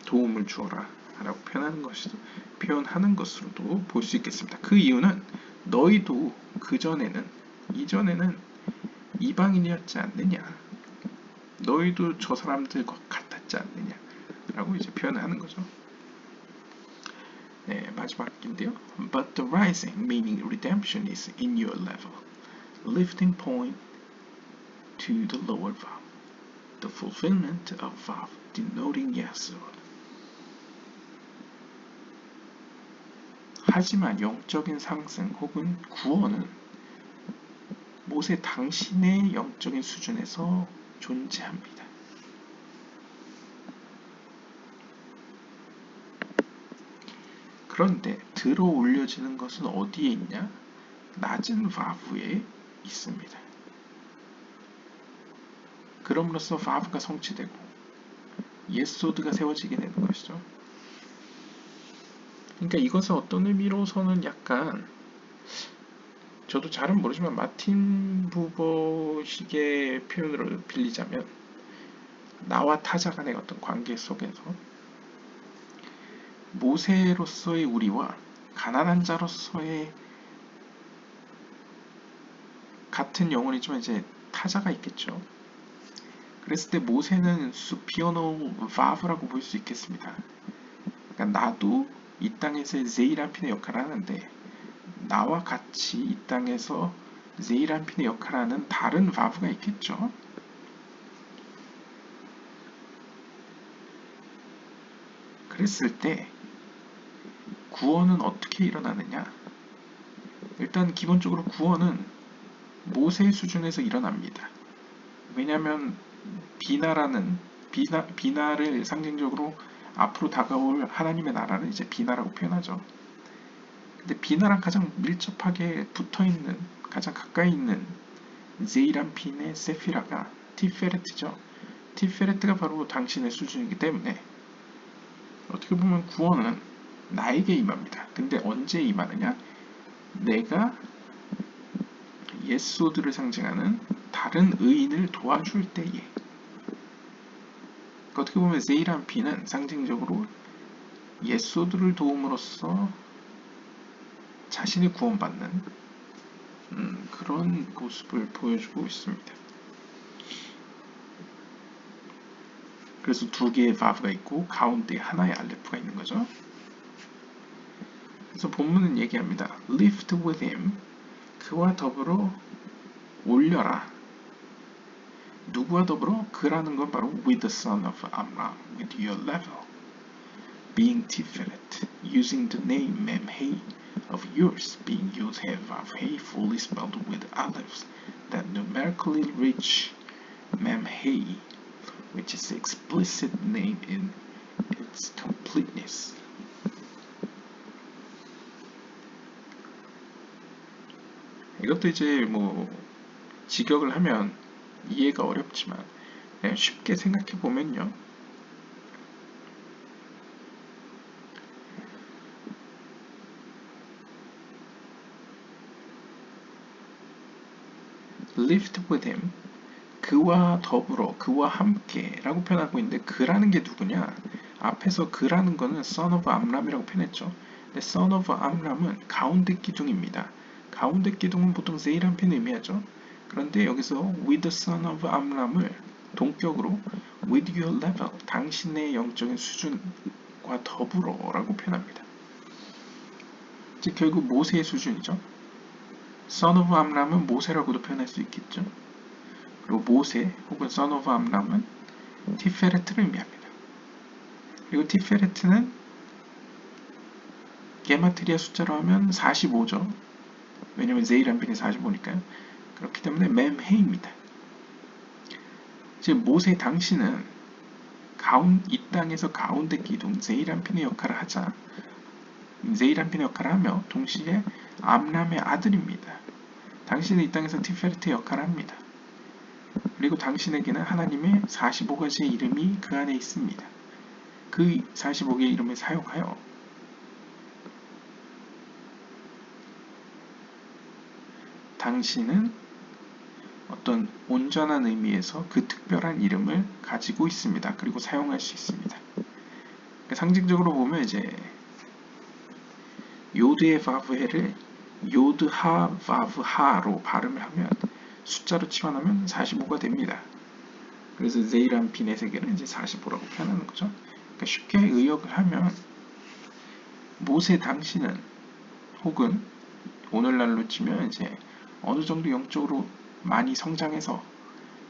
[SPEAKER 1] 도움을 주어라 라고 표현하는 것으로도 볼 수 있겠습니다. 그 이유는 너희도 이전에는 이방인이었지 않느냐, 너희도 저 사람들과 같았지 않느냐 라고 이제 표현을 하는 거죠. 네, 마지막인데요. But the rising, meaning redemption, is in your level, lifting point to the lower vow, the fulfillment of vow, denoting Yeshua. 하지만 영적인 상승 혹은 구원은 모세 당신의 영적인 수준에서 존재합니다. 그런데 들어 올려지는 것은 어디에 있냐? 낮은 바브에 있습니다. 그럼으로써 바브가 성취되고 예소드가 세워지게 되는 것이죠. 그러니까 이것은 어떤 의미로서는 약간 저도 잘은 모르지만 마틴 부버식의 표현으로 빌리자면 나와 타자 간의 어떤 관계 속에서 모세로서의 우리와 가난한 자로서의 같은 영혼이지만 이제 타자가 있겠죠. 그랬을 때 모세는 수피어노 바브라고 볼 수 있겠습니다. 그러니까 나도 이 땅에서 제이란핀의 역할을 하는데 나와 같이 이 땅에서 제이란핀의 역할을 하는 다른 바브가 있겠죠. 그랬을 때 구원은 어떻게 일어나느냐? 일단 기본적으로 구원은 모세 수준에서 일어납니다. 왜냐하면 비나를 상징적으로 앞으로 다가올 하나님의 나라를 이제 비나라고 표현하죠. 근데 비나랑 가장 밀접하게 붙어있는, 가장 가까이 있는 제이란핀의 세피라가 티페레트죠. 티페레트가 바로 당신의 수준이기 때문에 어떻게 보면 구원은 나에게 임합니다. 근데 언제 임하느냐? 내가 예소드를 상징하는 다른 의인을 도와줄 때에. 어떻게 보면 제이란핀은 상징적으로 예소드를 도움으로써 자신이 구원받는 그런 모습을 보여주고 있습니다. 그래서 두 개의 바브가 있고 가운데 하나의 알레프가 있는 거죠. 그래서 본문은 얘기합니다. Lift with him, 그와 더불어 올려라. 누구와 더불어? 그라는 건 바로 with the son of Amram, with your level, being Tiferet, using the name Memhei of yours, being Yod-Heh-Vav-Heh, fully spelled with aleph, that numerically reach Memhei, which is the explicit name in its completeness. 이것도 이제 뭐 직역을 하면 이해가 어렵지만 그냥 쉽게 생각해 보면요. Lift with him, 그와 더불어, 그와 함께 라고 표현하고 있는데 그라는 게 누구냐? 앞에서 그라는 거는 son of Amram이라고 표현했죠. 근데 son of Amram은 가운데 기둥입니다. 가운데 기둥은 보통 제이란핀을 의미하죠. 그런데 여기서 with the son of Amram을 동격으로 with your level, 당신의 영적인 수준과 더불어 라고 표현합니다. 즉 결국 모세의 수준이죠. son of Amram은 모세라고도 표현할 수 있겠죠. 그리고 모세 혹은 son of Amram은 티페레트를 의미합니다. 그리고 티페레트는 게마트리아 숫자로 하면 45죠. 왜냐면 제이란핀이 45니까요. 그렇기 때문에 맴해입니다. 즉 모세 당신은 이 땅에서 가운데 기둥 제이란핀의 역할을 하자. 제이란핀의 역할을 하며 동시에 암람의 아들입니다. 당신은 이 땅에서 티페레트의 역할을 합니다. 그리고 당신에게는 하나님의 45가지의 이름이 그 안에 있습니다. 그 45개의 이름을 사용하여 당신은 어떤 온전한 의미에서 그 특별한 이름을 가지고 있습니다. 그리고 사용할 수 있습니다. 상징적으로 보면 이제 요드의 바브해를 요드하 바브하로 발음을 하면 숫자로 치환하면 45가 됩니다. 그래서 제이란핀의 세계는 이제 45라고 표현하는 거죠. 그러니까 쉽게 의역을 하면 모세 당신은 혹은 오늘날로 치면 이제 어느 정도 영적으로 많이 성장해서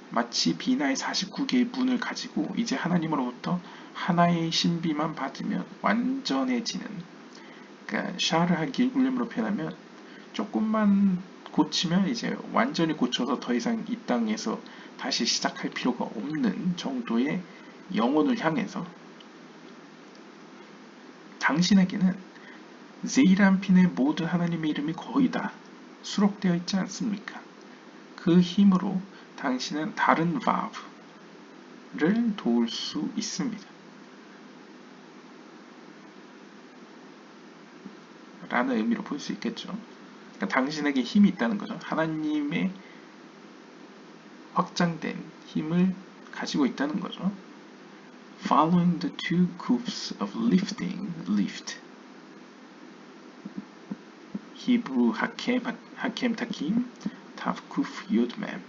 [SPEAKER 1] 마치 비나의 49개의 문을 가지고 이제 하나님으로부터 하나의 신비만 받으면 완전해지는, 그러니까 샤르하 길굴림으로 표현하면 조금만 고치면 이제 완전히 고쳐서 더 이상 이 땅에서 다시 시작할 필요가 없는 정도의 영혼을 향해서 당신에게는 제이란핀의 모든 하나님의 이름이 거의 다 수록되어 있지 않습니까? 그 힘으로 당신은 다른 바브를 도울 수 있습니다. 라는 의미로 볼 수 있겠죠. 그러니까 당신에게 힘이 있다는 거죠. 하나님의 확장된 힘을 가지고 있다는 거죠. Following the two coups of lifting, lift. Hebrew hakem takim, tav kuf yod mem.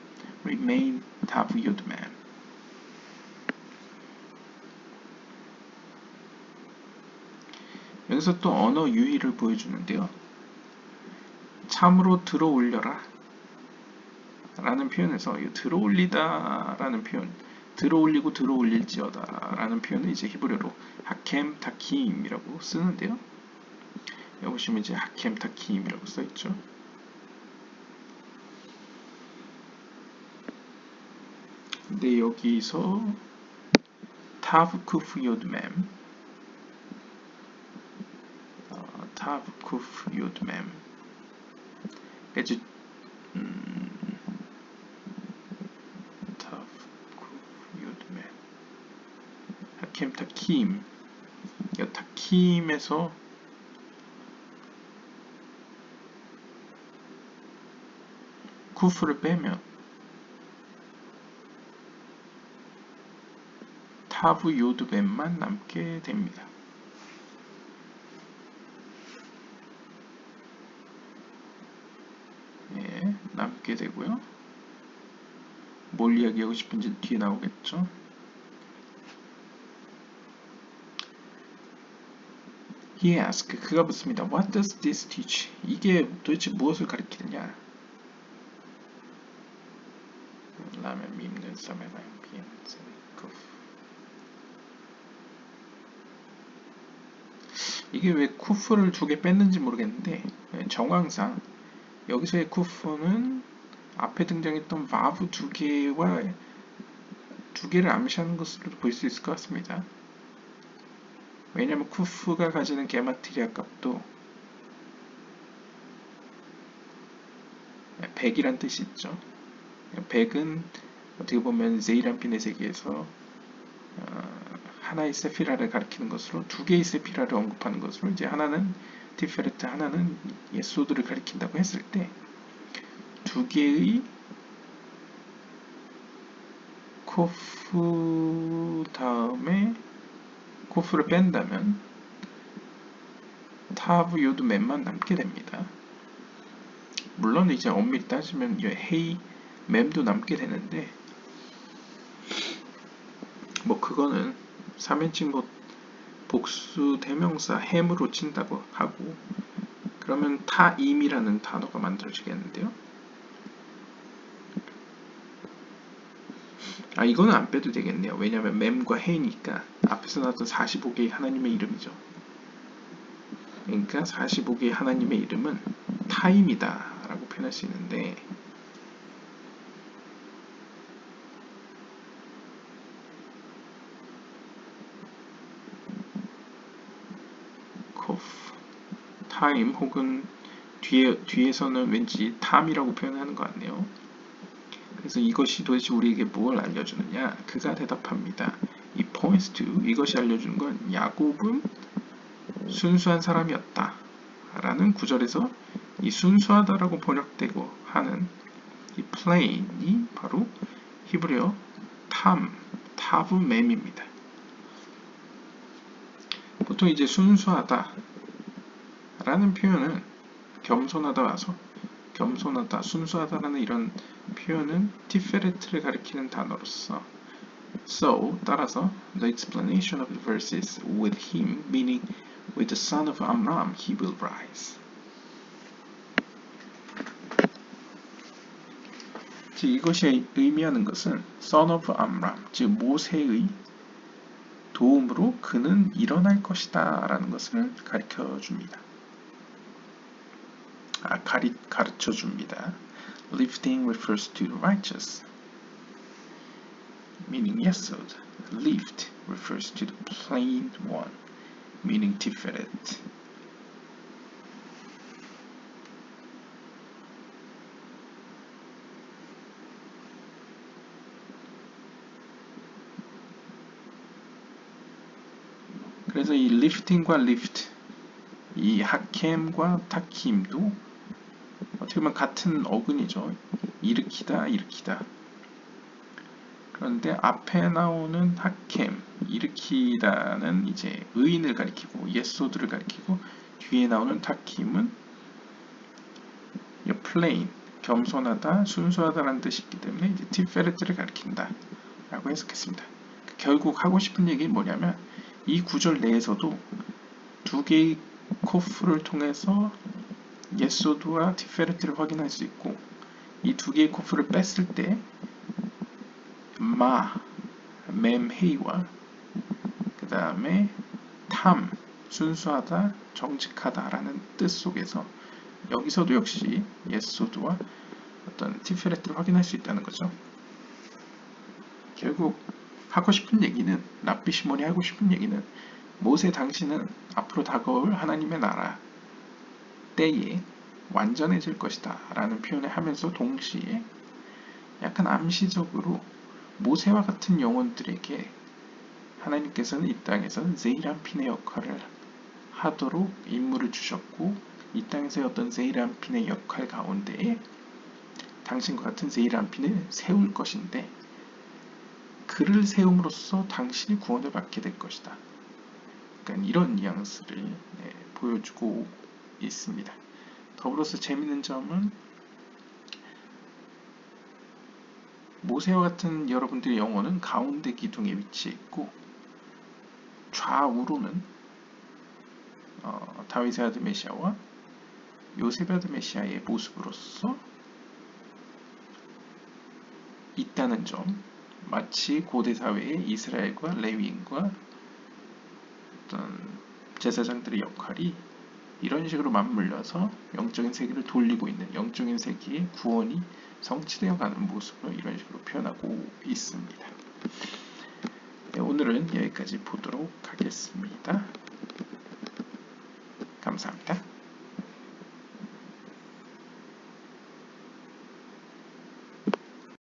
[SPEAKER 1] Remain tav yod mem. 여기서 또 언어 유희를 보여주는데요. 참으로 들어올려라 라는 표현에서 이 들어올리다 라는 표현, 들어올리고 들어올릴지어다 라는 표현은 이제 히브리어로 하켐 타킴이라고 쓰는데요. 여기 보시면 이제 하켐 타킴이라고 써있죠. 근데 여기서 타브 쿠프 요드맴, 타브 쿠프 요드맴, 이제 타브 쿠프 요드맴, 하켐 타킴, 이 타킴에서 쿠프를 빼면 타브 요드뱀만 남게 됩니다. 예, 남게 되고요. 뭘 이야기하고 싶은지 뒤에 나오겠죠. He asked, 그가 묻습니다. What does this teach? 이게 도대체 무엇을 가리키느냐? 라면 밈는 썸에나 비엔 이게 왜 쿠프를 두 개 뺐는지 모르겠는데 정황상 여기서의 쿠프는 앞에 등장했던 바브 두 개를 암시하는 것으로 볼 수 있을 것 같습니다. 왜냐하면 쿠프가 가지는 게마트리아 값도 100이란 뜻이 있죠. 100은 어떻게 보면 제이란핀의 세계에서 하나의 세피라를 가리키는 것으로, 두 개의 세피라를 언급하는 것으로, 이제 하나는 티페레트, 하나는 예소드를 가리킨다고 했을 때 두 개의 코프 다음에 코프를 뺀다면 타브 요드 맴만 남게 됩니다. 물론 이제 엄밀히 따지면 헤이 맴도 남게 되는데 뭐 그거는 3인칭 복수 대명사 햄으로 친다고 하고, 그러면 타임이라는 단어가 만들어지겠는데요. 이거는 안 빼도 되겠네요. 왜냐하면 맴과 해니까 앞에서 나왔던 45개의 하나님의 이름이죠. 그러니까 45개의 하나님의 이름은 타임이다 라고 표현할 수 있는데, 타임 혹은 뒤에서는 왠지 탐이라고 표현하는 것 같네요. 그래서 이것이 도대체 우리에게 뭘 알려주느냐? 그가 대답합니다. 이 points to, 이것이 알려주는 건 야곱은 순수한 사람이었다 라는 구절에서 이 순수하다라고 번역되고 하는 이 plain이 바로 히브리어 타브mem입니다. 보통 이제 순수하다 라는 표현은 겸손하다 와서 겸손하다, 순수하다라는 이런 표현은 티페레트를 가리키는 단어로서 So, 따라서 the explanation of the verse is with him, meaning with the son of Amram he will rise. 즉 이것이 의미하는 것은 son of Amram, 즉 모세의 도움으로 그는 일어날 것이다 라는 것을 가르쳐줍니다. 가르쳐줍니다. Lifting refers to the righteous, meaning Yesod. Lift refers to the plain one, meaning Tiferet. 그래서 이 lifting과 lift, 이 하켐과 타킴도 어떻게 보면 같은 어근이죠. 일으키다, 일으키다. 그런데 앞에 나오는 하켐, 일으키다는 이제 의인을 가리키고 예소드를 가리키고, 뒤에 나오는 타킴은 플레인, 겸손하다, 순수하다라는 뜻이 있기 때문에 이제 티페레트를 가리킨다 라고 해석했습니다. 결국 하고 싶은 얘기는 뭐냐면, 이 구절 내에서도 두 개의 코프를 통해서 예소드와 티페레트를 확인할 수 있고, 이 두 개의 코프를 뺐을 때 mem헤이와 그 다음에 탐, 순수하다, 정직하다라는 뜻 속에서 여기서도 역시 예소드와 어떤 티페레트를 확인할 수 있다는 거죠. 결국 하고 싶은 얘기는, 랍비 시몬이 하고 싶은 얘기는, 모세 당신은 앞으로 다가올 하나님의 나라 때에 완전해질 것이다 라는 표현을 하면서 동시에 약간 암시적으로 모세와 같은 영혼들에게 하나님께서는 이 땅에서는 세이람핀의 역할을 하도록 임무를 주셨고, 이 땅에서의 어떤 세이람핀의 역할 가운데에 당신과 같은 세이람핀을 세울 것인데, 그를 세움으로써 당신이 구원을 받게 될 것이다. 그러니까 이런 뉘앙스를 보여주고 있습니다. 더불어서 재미있는 점은 모세와 같은 여러분들의 영혼은 가운데 기둥에 위치해 있고, 좌우로는 다윗의 아들 메시아와 요셉의 아들 메시아의 모습으로서 있다는 점, 마치 고대 사회의 이스라엘과 레위인과 어떤 제사장들의 역할이 이런 식으로 맞물려서 영적인 세계를 돌리고 있는, 영적인 세계의 구원이 성취되어 가는 모습을 이런 식으로 표현하고 있습니다. 네, 오늘은 여기까지 보도록 하겠습니다. 감사합니다.